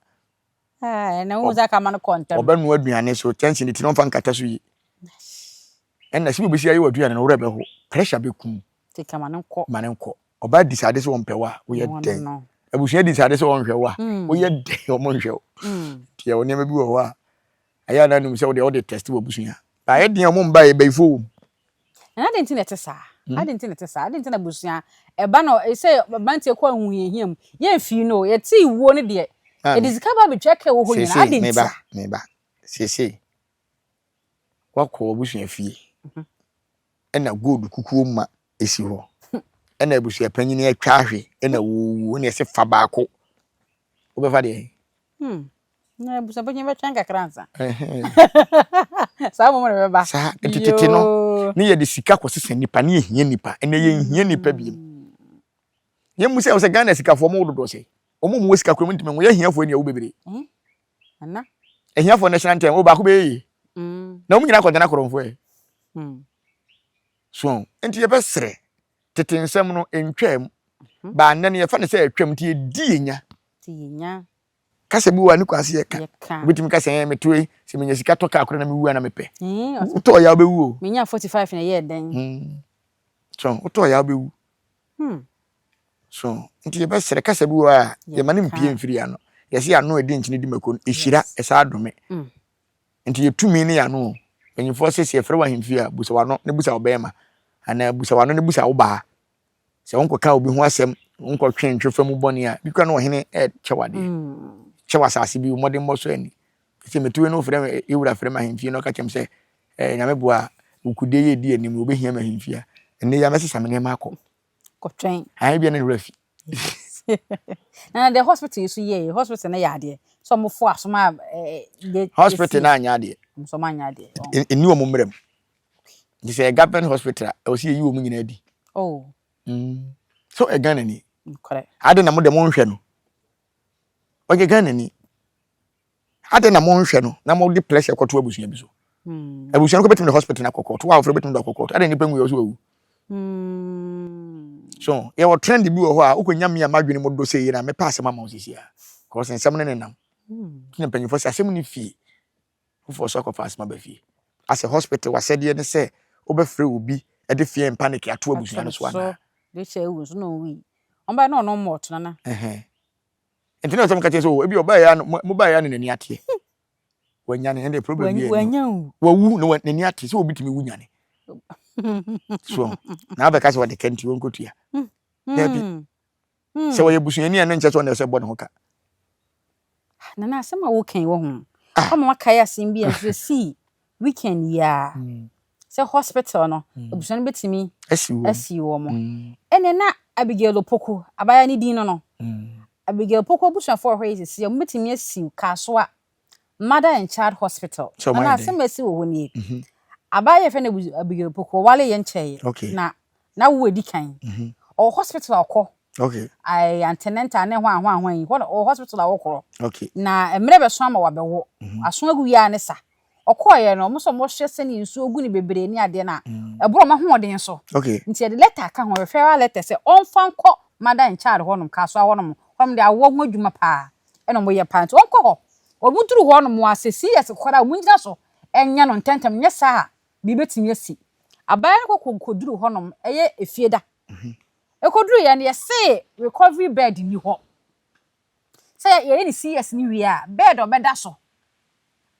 na wo za ka ma no kontam obanu aduane so tension ti no fa nkata so yi na sibu besi ayi waduane no wura be ho pressure be kum ti ka ma ne nko oba decide se wo mpewa wo ye den abusua decide se wo nhwewa wo ye den wo nhwew ti ya woni ma bi wo ho a aya na num se wo de test wo abusua ba ye den mo mba ye be fo na de nti nete sa ade nti na busua e ba no e se bantie kwa huyehiam ye mfi no ye ti wo ne de e dizika ba betweke wo ho nyina ade nti me ba sese wakọ busua fie ena gold kukuo ma esi ho ena busua panyini atwa ahwe ena wo ne se fa baako wo be fa de na busua panyini be twan kakransa sa mo mo be ba sa tititi no ne ye de sika kwose nipa ne ehia nipa ena ye ehia nipa bi ye mu se Ghana sika fo mo dodo se omo mu sika kro mu ntime wo ye ehia fo ne wo bebere ana ehia fo national time wo ba ko be yi na omo nyina ko dana kro mfo so enti ye besere tete nsem no entwam ba nne ye fa ne se atwam ti edi enya kasa bi wa ni kwase ye ka obetimi kasa ye metwe se menya sika to ka akoro na mewu na mepe to ya obewu o menya 45 na ye den so to ya obewu so nti ye besere kasa bi wa ye mane mpie mfiri ya no ye se ya no edi nchini di mako ehira esa adome nti ye tumi ne ya no enyifo se se efre wa hemfi a busa wano ne busa obema ana busa wano ne busa wo ba se wonko ka obi ho asem wonko twentwe fam boni a bikwa no hene chewade chewa sase bi modern moso ani se metuwe no frem ewura frem ahemfi no ka chem se nyame boa ukude ye di anim obehia ma ahemfi a enne ya mese samene mako ko twen ai bia ne rafi na the hospital so ye hospital na yade so mo fo asoma hospital na anya de so ma anya de eni wo mo mrem This is a government hospital. I will see you woman in Eddie. Oh. So a Ghanaian. Correct. I don't know the motion. Okay, Ghanaian. I don't know motion. No more the pleasure to Abusia. I was going to the hospital in a court. 12 of the court. I didn't bring you as well. So, you were trendy blue or who can yam me a margin would say, and I may pass a mamma this year. Causing some money now. Penny for assembly fee. Who for soccer fast my fee. As a hospital was said, and say, over free will be a defeat and panic at 2 Abusianos one. So, they say it was no we. On by no more, Nana. And to know some catches, oh, if you're by an mobile in the yati. When yan and the problem when you well, no one in yati, so be to me winyani. So now because what they can't you won't go to ya. So you bushini and then just one else a bon hoka. Nana, some are walking home. Come on, Kaya Simbi and see weekend, ya. Say hospital, no, Bushani bet to me, as you woman. And then Abigail Poko, Abaya Dino, no. Abigail Poko Bushan for races, you're meeting me, see, Caswa, Mother and Child Hospital. So, my same see when you. Abaya friend Abigail Poko, Wally and Chay. Okay. Now we're decaying. Or hospital or call. Okay. I antenanta and one what or hospital or call. Okay. Now a never swam or bewo. As soon as we are Nessa. Or call no most of most sending so good be near dinner. A broma hoarding so. Okay. Until the letter come refer letter say on fan call Mother and Child honum castle honum. From their walk with my pa. And on your pants won't call. Or went through one more see as a quarter winter so. And yan on tentum, yes, sir. Be betting yes. A bible could do honum, a feeder. A could do and yes, say recovery bed in you home. Say any see as new year, bed or bed so.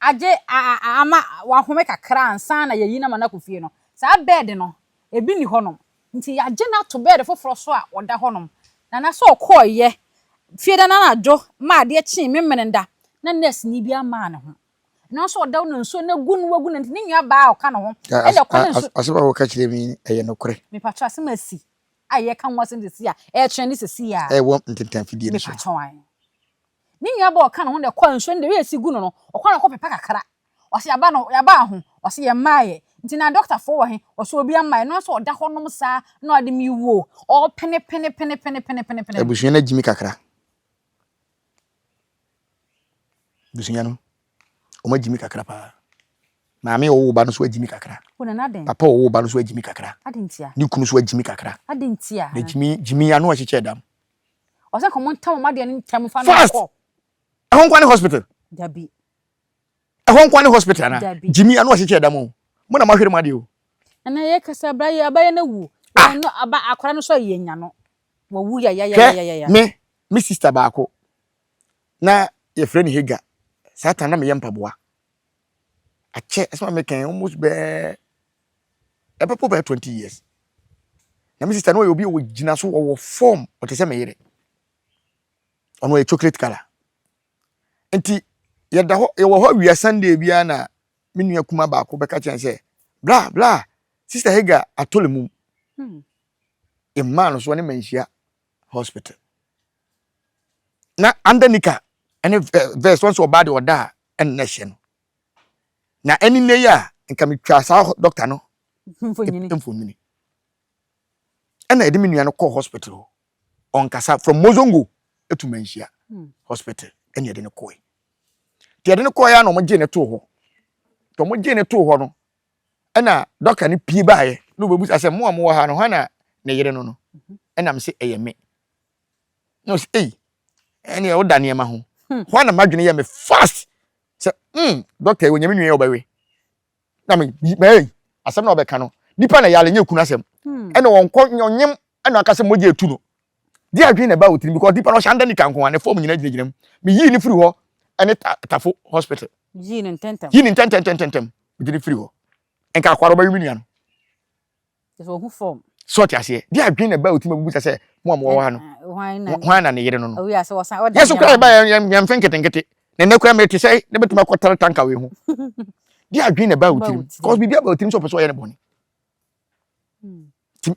Ama one who make a crown, son, a yina manacufino. Say a bed no, a binny honum. Until ya jenna to bed for Froswa or the honum. And I saw coy ye. Feeder nana do, my dear chin, memenda, none less need be a man. No so down and so no good wogun and ning your bow canon. I saw what catch me a no cray. Me patras mercy. I can was in this year. Air Chinese a sea. I won't intend to be in a ning your bow canon the coin when the real siguno or one copy pack a crack. Or see a bano, a bahu, or see a my. Until a doctor for him, or so be a my no so that honum sa, no the me wo, or penny. Bushina Jimmy Cacra. Busiano. Oma Jimmy Cacrapa. Mammy, oh, Banus were Jimmy Cacra. Papa, oh, Banus were Jimmy Cacra. I didn't see. You couldn't swear Jimmy Cacra. I didn't see. Jimmy, I know what she said. Was I come on town, my dear, and tell me fast. I won't want a hospital. Debbie. I won't want a hospital. Jimmy, I know what she said. When I'm here, my dear. And I can buy a no. I know about a crown so yen, no. Well, yeah. Me, Mrs. Tobacco. Now, your friend Higa. Satana me yampaboa. A check as my making almost bear a purple by 20 years. Now, Mrs. Tano will be with Jinaso or form what is a mere on a chocolate color. And yet we are Sunday, Biana, Minia Kumaba, Kubaka, and say, blah, blah, Sister Hager, I told him, a man was one in Mensia hospital. Now, under Nika. And if verse once or bad or da and nation. Now any layer and can be trust our doctor no for me. And I didn't call hospital on Casa from Mozongo to Mensia hospital and you didn't call. You didn't call no more Jenna to her. To more Jenna to her. And a doctor ni pee by no books as a more hana no. And I'm say a me. No say any old Daniel Mahu. One imagine me fast. Say, doctor, when you mean you obey. I mean, may I some no becano. Nipa na yale nye kunasem. And on call your nyem and I can say moje tuno. They are dreaming about it because people no shanda ni kanko and form nyina gyina me yi ni free ho and tafo hospital. Yi ni tentem. Me di free ho. And ka kwaro ba yumi nia no. So who form? So ti ase. They are dreaming about it me busa say mo mo wa no. Why na ne yere no no. Oh yes, was yes so ba yam fenkete. Na ne kwa me ti say ne betuma kwotara tanka we ho. They are dreaming about it because we be about him so person yere boni.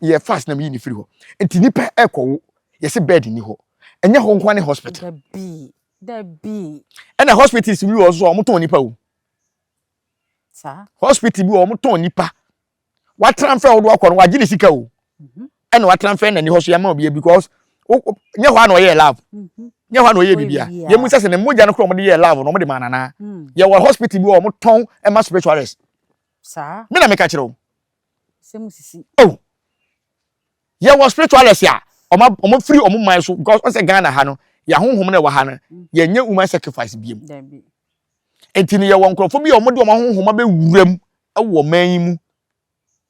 Ye fast na me ni free ho. Enti nipa ekwo yes bed ni ho. Enye ho nkwane hospital. There be. And the hospitals we also omo ton nipa o. Sa. Hospital bi omo ton nipa. what transfer would work on what Jimmy Sika and what transfer and the house Yamobia because no one or love. No one or Yabia. You must say the Mujan from the love, nobody manana. You were hospital or tongue and my spiritualist. Sir, Mina make a chiro. Oh, you was spiritualist, ya. Omo free omo my so because once Ghana hano, ya home na wahana, ye nye woman sacrifice beam. Enti ne ye won krofo bi omo de omo honhoma be wuram wo man mu.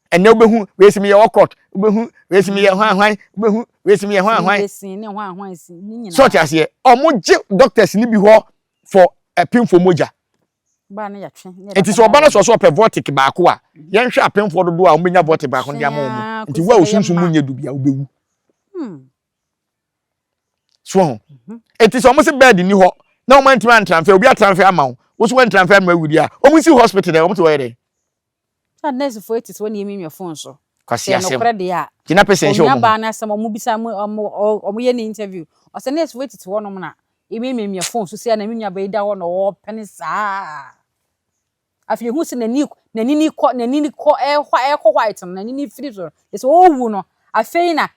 Ene obehu we simi ye court, obehu we simi ye hwan obehu we simi ye hwan. So ti ase omo je doctors ni bi ho for apim for moja. Ba na ya twe. Enti so oba na so pervotic ba ko a, ye nhwe apim for dodo a omenya vote ba ko ndi ama omo. Enti wa osunsun munye du bia obewu. So enti so omo se bed ni ho na omo ntima transfer obi a transfer ama wo. Wo so wan transfer ma wudi a omo si hospital there omo to where there. Nurse for it is when you mean your phone so. Kwasi asem. Kina person show mo. Ba na asem omo bisa omo ye ni interview. O say nurse for it is one omo na. E mean your phone so say na menua ba ida ho na wo pene saa. Afi hu se na ni ko white na ni free so. It's owu no. Afi na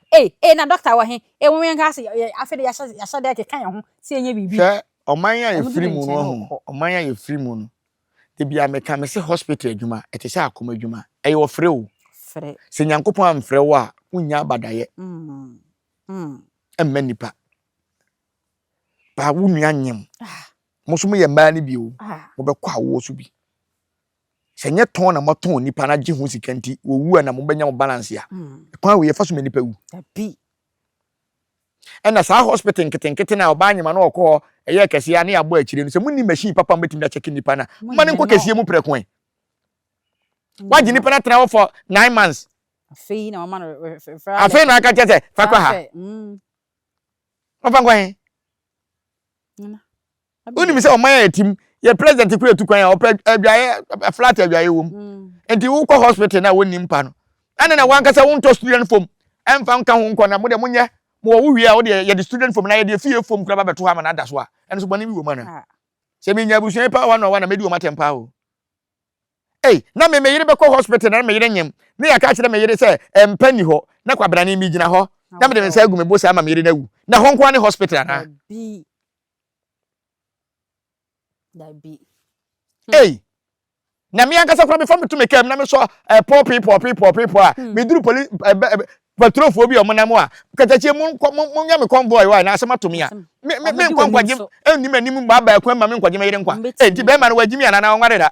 na doctor wa he. Wo men ga se afi de ya sha de ke kan ho se enye bibi. Sir, omanya ye free mu no ho. Omanya ye free mu no. Bia meka me se hospital adwuma etese akoma adwuma eyo frɛ o frɛ se nyankopon amfrɛ wo a unya abadaye emma nipa ba wo nua nyem mo so mo ye mba ne bi o mo be kwa wo so bi se nye ton na mo ton nipa na gye ho sikanti wo wu na mo benya mo balance ya kwa we ye fa so me nipa wu bi ena sa hospital nkete na oba nyema na okọ eye kese ya na ya bo akire no se munni machine papa mbetimi da check nipa na mane nko kese mu prekon waji nipa na tra for 9 months afei na mama no afei na aka chese fa kwa ha ofa nkwan uni mi se o man etim ye president kure tu kwan ya opa aduaye flat aduaye wom enti wo ko hospital na woni mpa no ana na wankasa won to student form emfa nka ho nko na mo de munye mo wo wi a wo de ye the student form na ye de fie form kura ba beto ha ma na da so a eno so bone wi wo ma na se me nya busuan pa wa no wa na medi wo matempa o na me yire be ko hospital na me yire nyem ne ya ka kire me yire se empani ho na kwabra na mi gina ho na me de nsa agu me bo se ama me yire na wu na ho nko ne hospital na bi da bi na me ankasa kwa me fam to me kem na me so poor people a me duru police patrol fo bi o monam a katache mu nya me convoy wa na asema to me a me nkwankwaje enim anim ba ba kwa ma me nkwaje me yire nkwa enti be ma na wagimi ana na onware da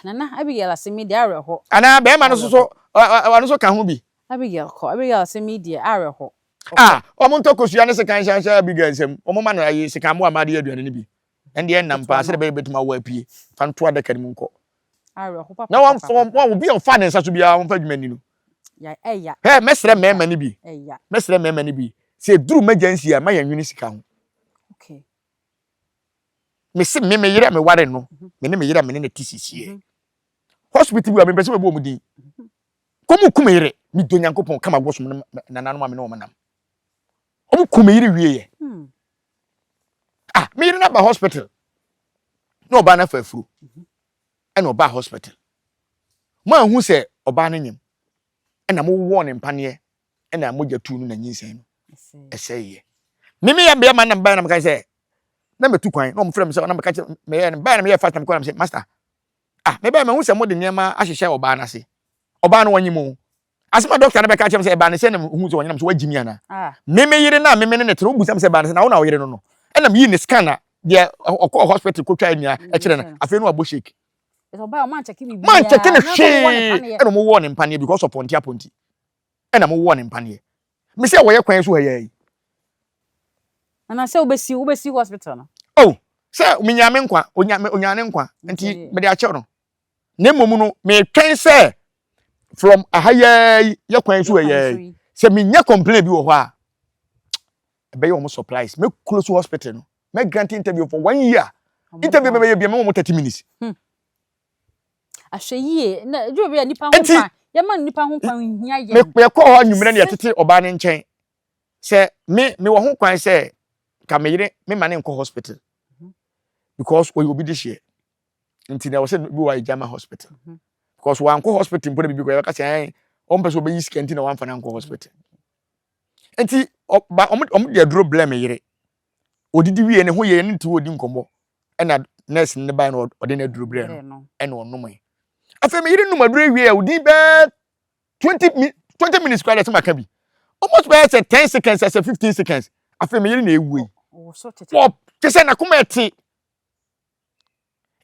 nana Abigail asemidi areho ana be ma no so wano so ka ho bi Abigail asemidi areho omo ntokosua ne se kan shansha Abigail nsem omo ma na ayi se kan mo amade aduane ne bi ende en nampa se de be betuma wa apie fanto adaka ni mu nko areho papa na wan bi on fa ne nsa so bia won fa dwumani no ya mesre mema ni bi mesre mema ni bi se duru emergency a ma ya nwini sika ho okay me se me yire me ware no me ne me yire me ne tisisi hospital bi a me pese we bo mu din komu kumere mi do nyankopon kama gosum na nanu ame no manam omu kumere wie ye me yire na ba hospital no ba na fa afuru ena oba hospital mo ahu se oba no nyem ena mo wo ne mpane ena mo jatu no na nyinsen no eseye me ya be ma na ba na mka se na metu kwan no mo frem se na mka che me ya ba na me ya fast na mka se master me ba ma hu se mo de niam ahyehye oba na se oba no wanyim asema doctor na be ka chem se ba na se na hu se wanyam so wagimi ana me yire na me ne tre obusam se ba na se na wo na wo yire no ena me yi ne scan na de hospital ko twa nia e kire na afi no abo shake so ba o man check bi man check ne hwe ena mo wo ne mpane because of ponti ena mo wo ne mpane me se wo ye kwan so ha yayi ana se obesi hospital no se minyame nkwa onyane nkwa nti me de a che no na momu no me twen se from ahayai ye kwan so yayi se minya complain bi wo ho a be ye o mo surprise me close hospital no me grant interview for 1 year interview be be me mo 30 minutes ahweyi na ju be nipa ho kwan ye ma nipa ho kwan hia ye me ko ho anwumre na tete oba ne nchen se me wo ho kwan se ka me yire me ma ne nko hospital because we obi this year nti na wo se bi wa Ijama hospital because wan ko hospital mpo na bibi ko ya ka se on person be yiska nti na wan fa na ko hospital nti om de aduro blame yire odidi wie ne ho ye ne nti odi nkombo na nurse ne ba na ode na aduro blame no ene onom afa me yire num aduro wie odi be 20 minutes kwa dey maka bi almost by 10 seconds as 15 seconds afa me yire na ewu so tete kese na kuma eti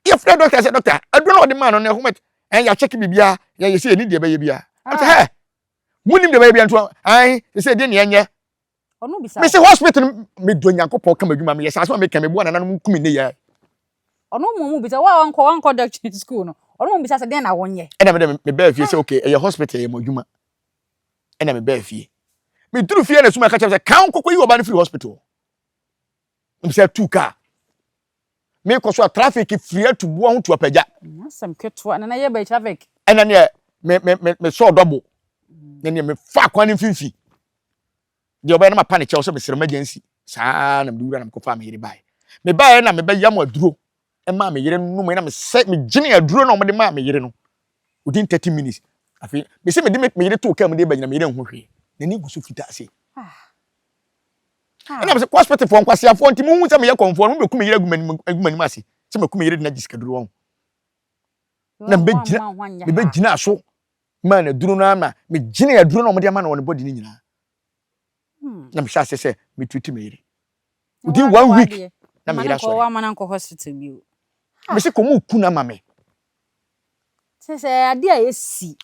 if the doctor say doctor aduro na ode man no na ho en ya check bibia ya ye say ni de be ye bia ata he munim de be bia nto ai say de ne enye onu bisa me say hospital me do nyankopon kama dwuma me yes aso me kan me bo na nanom kumi ne ya onu mu bisa wa wanko doctor school no onu mu bisa say de na wonye e na me be fie say okay e hospital ye mo dwuma e na me be fie me duru fie na suma ka che say kan kokko yi oba no free hospital me say two car me ko so traffic free to bo ho to apaja asem keto na ye ba traffic e na ne me so double na ne me fa kwan mfimfi de oba na ma panic e so me sere emergency saa na me wura na me ko fa me yiri bai me bai na me be yam aduro e ma me yire no na me se me gine aduro na mo de ma me yire no within 30 minutes afi me se me de me yire to kam de ba nyina me yire ho hwe na ni gusu fita ase na me se hospital for nkwase afo nti mu hu se me ye konfo no me ku me yire agumani ase se me ku me yire na jiska duro won na me be gina aso ma na duro na ma me gine aduro na mo de ma na won body ni nyina na me sha se me tuti me yire within 1 week na me yire so wa mananko hospital bi o me se ko mu ku na ma me se ade a esi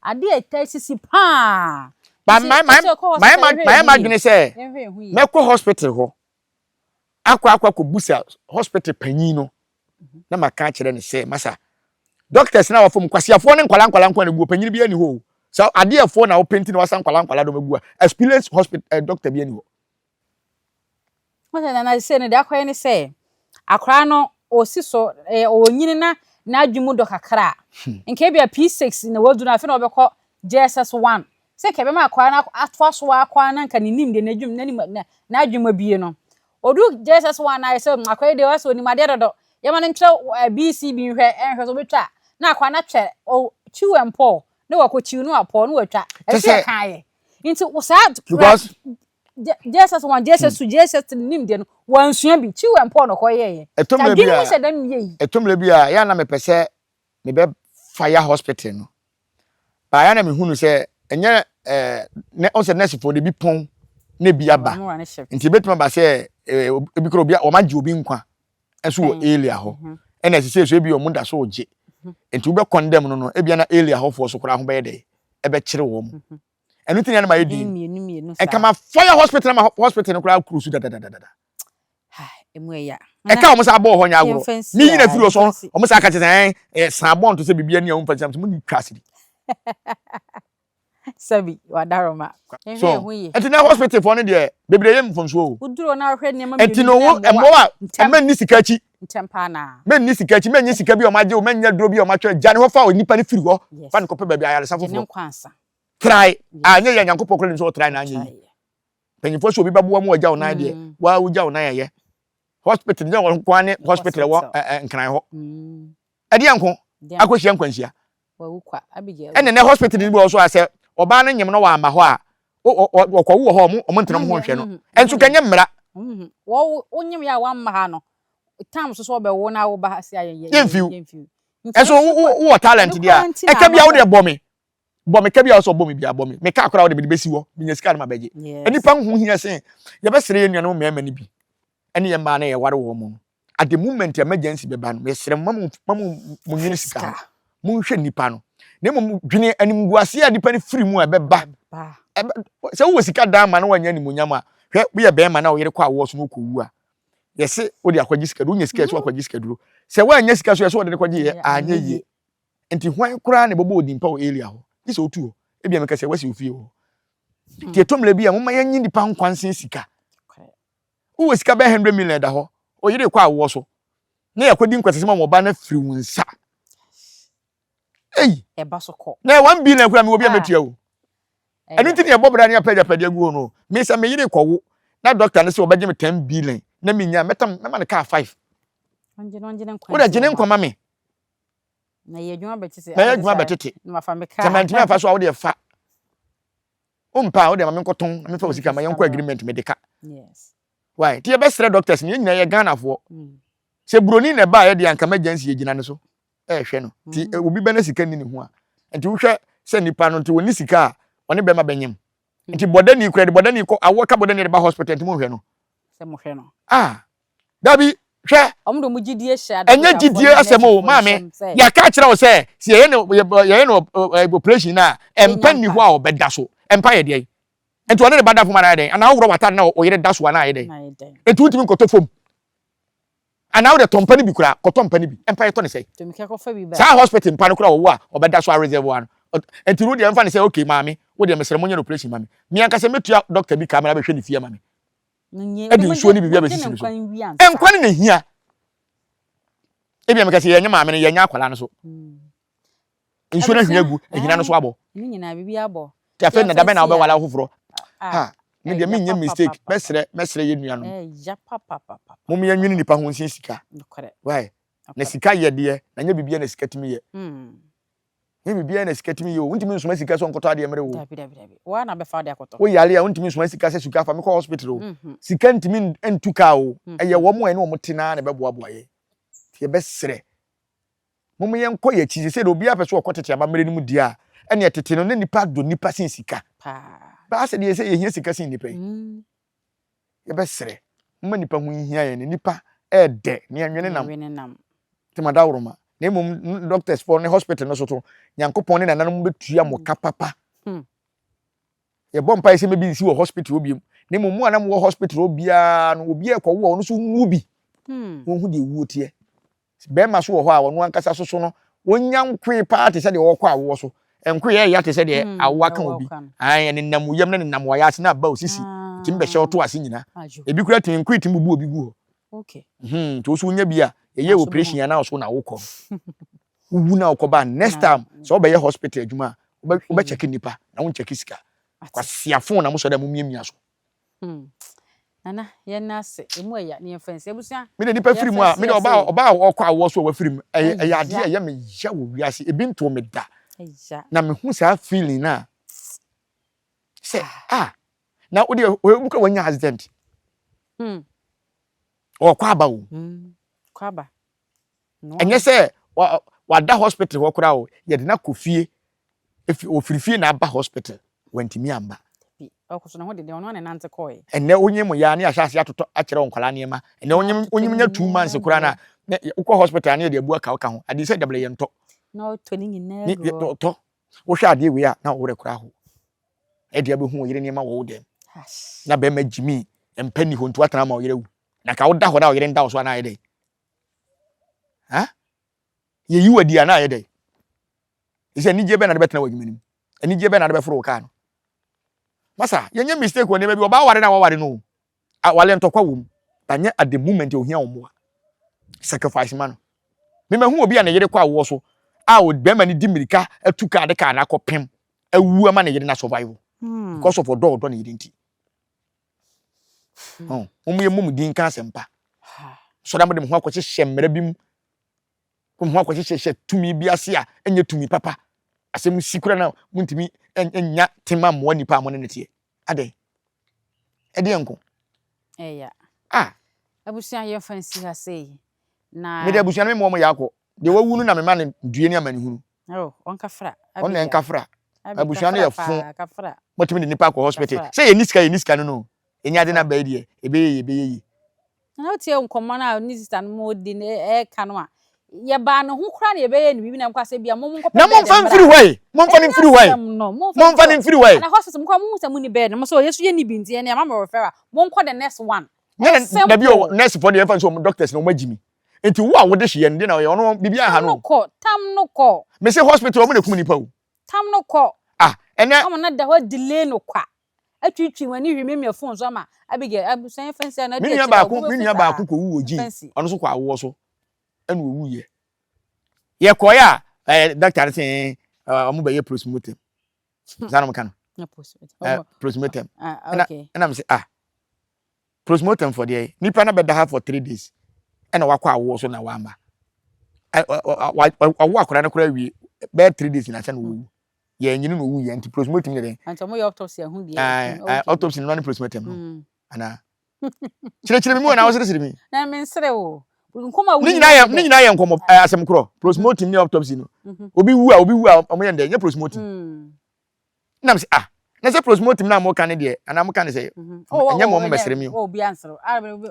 ade a tasisi pa ba my dwene se me ko hospital ho akwa ko busa hospital panyin no na maka kire ne se masa doctors na wafom kwasiafo ne nkwala nkwa ne guo panyin bi ani ho so ade afo na wo penti na wasa nkwala do magua experience hospital doctor bi ani ho wona na se ne de akwa ne se akra no osi so onyini na adwumu do kakra nke bia P6 na wadu na afi na obekọ JSS1 se kebe ma akwa na atwa so akwa na nka nim de na adwuma bie no odu JSS1 na se akwa de waso ni made dodo yama ne ntre BCB nhwe enhwe so betwa na akwa na twe chiw empo na wako chiw no apo no watwa ese kae nti usa because JSS1 JSS2 nim de no wansua bi chiw empo no koyeye etomle bia ya na me pese me be fire hospital no ba ya na me hunu se enye ne on se nurse for de bi pon na bi aba nti betuma ba se ebi kro bia o ma ji obi nkwa enso wo area ho ena se so ebi o munda so oje nti wo be condemn no ebia na area ho fo so kra ho be de ebe kire wo mu enu tin na ma yedi e kama fire hospital na hospital no kra cruise da emuya e ka o mo sa bo ho nya agro ni yina firi so o mo sa ka che san bon to se bibia ni o mo pam mo ni kwasiri sabi wadaroma so enti na hospital for no de bebre yem fonso o uduro na hwe ne ma enti no wo embo a men ni sika chi ntempa na men ni sika chi men ni sika bi o ma je o men nya duro bi o ma twa jane ho fa o nipa ni firi ho fa no kope ba bi ayare safo fo try anya ya nyankopɔ kro ni so try na anya yi penyifo so obi babo mu agya o na de wa ugya o na ye hospital je won kwane hospital wo nkran ho ade yanko akohia nkwanhia wa wukwa abige ene ne hospital ni bi o so ase oba na nyem no wa ama ho a okwo wo ho mo ntenam ho hwe no enso kanye mmra wo onyem ya wa amma ha no tam so be wo na wo ba se ayeye yemfiu enso wo talent dia e ka bia wo de bomi ka bia so bomi bia bomi me ka akora wo de be besi wo binya sika na ma beje enipa hu hia sen ye be sere enuano me ni bi ene ye ma na ye ware wo mu at the moment emergency be ba no me sere mamu nyini sika mu hwe nipa no na mum dwene animguase a nipa ni free mu e be ba se wo sika dan ma na wanya ni munyam a hwe wo ye be ma na wo yere kwa wo so no kowu a ye se wo de akwaji sika do nya sika so akwaji sika duro se wanya sika so ye so wo de kwaji ye anya ye enti hwan kura na bobo odimpa wo area ho ise otu ho e bia me ka se wasi ofie ho tie tomle bia mumma yanyi nipa nkwansen sika wo sika be 100 million da ho o yere kwa wo so na yakwadi nkwatese ma mo ba na firi wunsa e ba soko na 1 billion kura me obi ametua wo enu ntini e bobra ne apaja pade agu no me se me yire kwawo na doctor ne se obaje me 10 billion na me nya metam me ma ne ka 5 onjene nkwa wo da jene nkwa ma me na ye adwuma betete na ye adwuma betete na mafa meka zamantimi afa so a wo de fa umpa wo de ma menkoton me fa osika ma yenko agreement medical yes why tie be sere doctors ni nyina ye Ghana fo se broni na ba ye de anka emergency ye gina ne so hwe no ti obi be na sika ni ne ho a enti wo hwe se nipa no nti woni sika a one be ma benyem nti bodani kura de bodani ko awo ka bodani de ba hospital nti mo hwe no se mo hwe no dabi hwe omdo mu gidie hya enye gidie asemo maame ya ka kira wo se si ye no operation na empa ni ho a obeda so empa ye de enti one de bada fo mara de ana wo wata na o yere da so na ye de enti wutimi nkoto fom ana wo de tompa ni bi kura kotompa ni bi empa ye to ne sei to mi ka ko fa bi ba sa hospital mpa no kura wo a obeda so a reservoir no enti wo de emfa ne sei okay maame wo de mesere monye operation maame mi anka se metua doctor bi camera be hwe ne fie maame edi nsuo ni bibia be sisi so enkwan na hia ebia me ka se yenye maame ne yenye akwala no so nsuo na hia gu ehina no so abo ni nyina bibia abo ti afa na dabe na obe wala hoforo me de menye mistake mesere ye nua no ja papa mo me yanwini nipa ho nsin sika why na sika ye de na nya bibia na sika timi ye ye bibia na sika timi ye o ntimi nsoma sika so nkoto ade mere wo dabi wa na be fa de akoto wo yale a ntimi nsoma sika se sika fa me ko hospital o sika ntimi entuka o eye wo mo ene wo motena na be boaboa ye ti be sere mo me yenko ye chi se de obi apeso okotete amamere ni mu di a ene tete no ne nipa do nipa sin sika ba se de se ye hia sika sin nipa ye be sere mo nipa hu hia ye ne nipa e de ne anwene nam ti madawroma na mum doctors for ne hospital no so to nyankopon ne nananom betua mo kapapa ye bompa ise me bi si wo hospital obi ne mum mu anam wo hospital obia no obi e kwa wo no so wu bi won hu de wu tie be ma so wo ho a wonu ankasa so no wonyankwe party se de wo kwa wo so enkwe ye ya te se de awo aka obi an ne nam yam ne nam wa ya ase na ba osisi tim be hye to ase nyina ebi kura tin nkwe tim bu obi gu ho okay to so nya bia ye operation ya na so na wo ko wu na wo ba next time so be ye hospital adwuma wo be check nipa na wo check sika kwa siafon na mo so da mo miamia so nana ye na se emu ya ne fence ebusia me de nipa firi mu a me de oba okwa awo so wa firi mu ya ade ya me ya wo wiase ebi nto me da na me hu sa feeling na se na wo de wo kra wanya accident okwa aba wo kwa aba enye se wa da hospital ho kra wo ye de na kofie ofirifie na aba hospital wantimi amba okuso na ho de ono na nante koy enne onye mu ya ne ahase atoto akere onkwala ne ma enne onye nya 2 months kura na ukọ hospital ne de abu aka ho ade se double ye nto no toni nyina go to wo hwa ade we a na wo rekura ho e de abehu wo yire ne ma wo dem na be ma jimi empani ho ntu atana ma wo yire wu na ka wo da ho na wo yire nda wo so na ye de ye yi wadi ana ye de ise ni je be na de betena wagimanim ani je be na de be foro ka no masa yenye mistake woni be bi oba ware na ware no wale ntokwa wom tanye at the moment ohia omo sacrifice man me mahu obi a na yere kwa awo so o be ma ni di mirika atuka de ka na akopem awu ama na yere na survival because of odo na yere nti omu mum din ka sempa so da mo dem ho akwache hyemra bim ko ho akwache hye tumi bi ase a enye tumi papa asem sikura na muntimi enya tema mo nipa mo ne tie ade enko ya abusia ye fancy ha sei na me de abusia me mo yakọ de wawunu na me ma ne due ni amani hunu onka fra on enka fra abusia ne ye fun kafra motimi de nipa ko hospital say ye niska no enya de na ba die ebe na otie nkomo na ni sister no mo di e ka no a ye ba no ho kra na ye be ye ni bibi na nkwase bia mo nko na mo fan free way mo fan free way na hospital mo kwa mo se mo ni bed mo so yesu ye ni bi ntie na ma mo refer mo nko the next one na bi o nurse for the fan so doctors na mo magimi enti wo a wo de hye ndi na ye ono bibi aha no tam no ko me say hospital mo na kum nipa wo tam no ko ene am na da ho delay no kwa atwitwi wani hweme me phone so ma abige abusan fancy na de minia ba ko wu oji ono so kwa awo so ene owu ye koya doctor say omo be ye postmortem zanam kan postmortem okay and am say postmortem for the nipa na be da for 3 days ene wakwa awo so na wamba awo akora na kora wi be 3 days na cha no wu ye nyini no wu ye anti postmortem ne den anto mo autopsy ahu die autopsy no postmortem no ana chire mi wona wo sire mi na me nsere wo nkoma wu ni nyina ye nkomo asem kro postmortem ne autopsy no obi wu omo ye ndɛ nye postmortem na me say na say postmortem na mo kan ne de ana mo kan ne say nya mo mesere mi obi ansero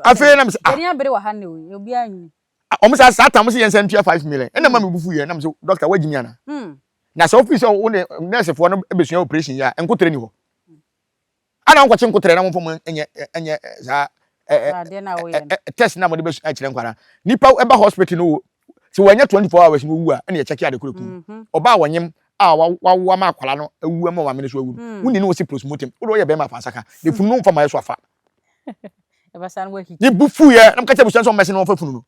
afi na me say eni abere wa ha ne obi anyi omo say satan mo say yensa ntua 5 million na ma me bufu ye na me say doctor wagimi ana na say office o ne nurse fo no ebesua operation ya enkotere ni ho ana nkwache nkotere na mo fo enye za test na mo de be akire nkwara nipa eba hospital no so wanya 24 hours no wu a na ye check ya de kuroku oba wanyem wa ma akwala no ewu ma wa me so ewu wuni no si postmortem wo ye be ma fansaka de funu mfa ma yeso afa e ba san wa ki ni bufu ye na mka che busan so mese no fa funu no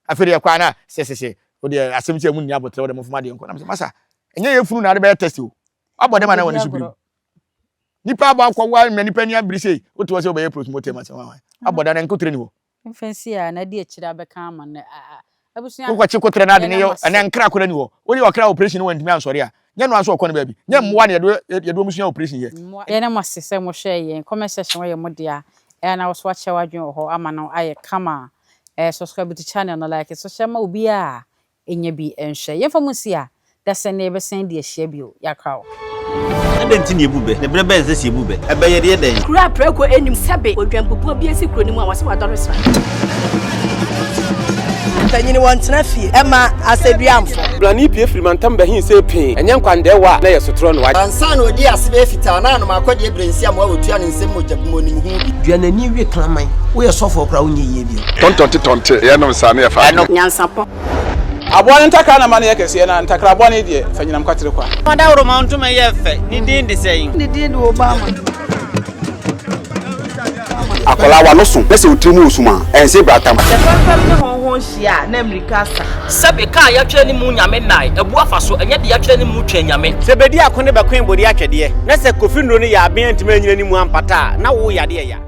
afere ye kwa na se wo de asem che mu ni abotre wo de mo fuma de nko na masa enye ye funu na de be test o abode ma na woni so bi nipa ba kwa wa me nipa ni abiri sei wo to se wo be postmortem ma se wa abode na nkotre ni ho mfansi a na de akira be kan ma na abusuya ko chi kotre na de ne yo na nkra kora ni ho woni okra operation wo ntimi ansori a nya no anso okɔ ne baabi nya mmoa ne ye do musuya operation ye ye na masese mo hwe ye comment section ye mo dia na wo so ache wadwen ho ama no aye kama subscribe to channel no like so shema obi a enya bi enhwe ye fa musi a da se ne be sen de ahia bi o yakra adenti ne ebube ne bre ben se se ebube ebe ye de den kura preko enim sebe odwampopo bi esi kuro ni mu a wase wadɔresra tanyini wantena fie ema Aseibu amfo blani pie frimantam bahin se pin enya nkwande wa na yesotro no wa ansa na odi asebe fita na no makɔde ebrensi am wa wotua ne nsem mojabimo nim hu duanani wie klaman wo ye sofo kra wo nye yie bi tontonte ye no nsa na ye fa Nyansapo aboa ntaka na ma na yekese na ntakra aboa ne de fanyinam kwatere kwa mada woro ma ntoma ye fe ni din de sei ni din de Obama akola wa no so pese otrimu osuma ense bratam fam ne honhon hia na America sa sebe ka ya twa ni mu nyame nai ebu afa so enye de ya twa ni mu twa nyame sebedi akone be kwen bodi atwede na se kofi nro ni ya aben ntima nyina ni mu ampata na wo yade ya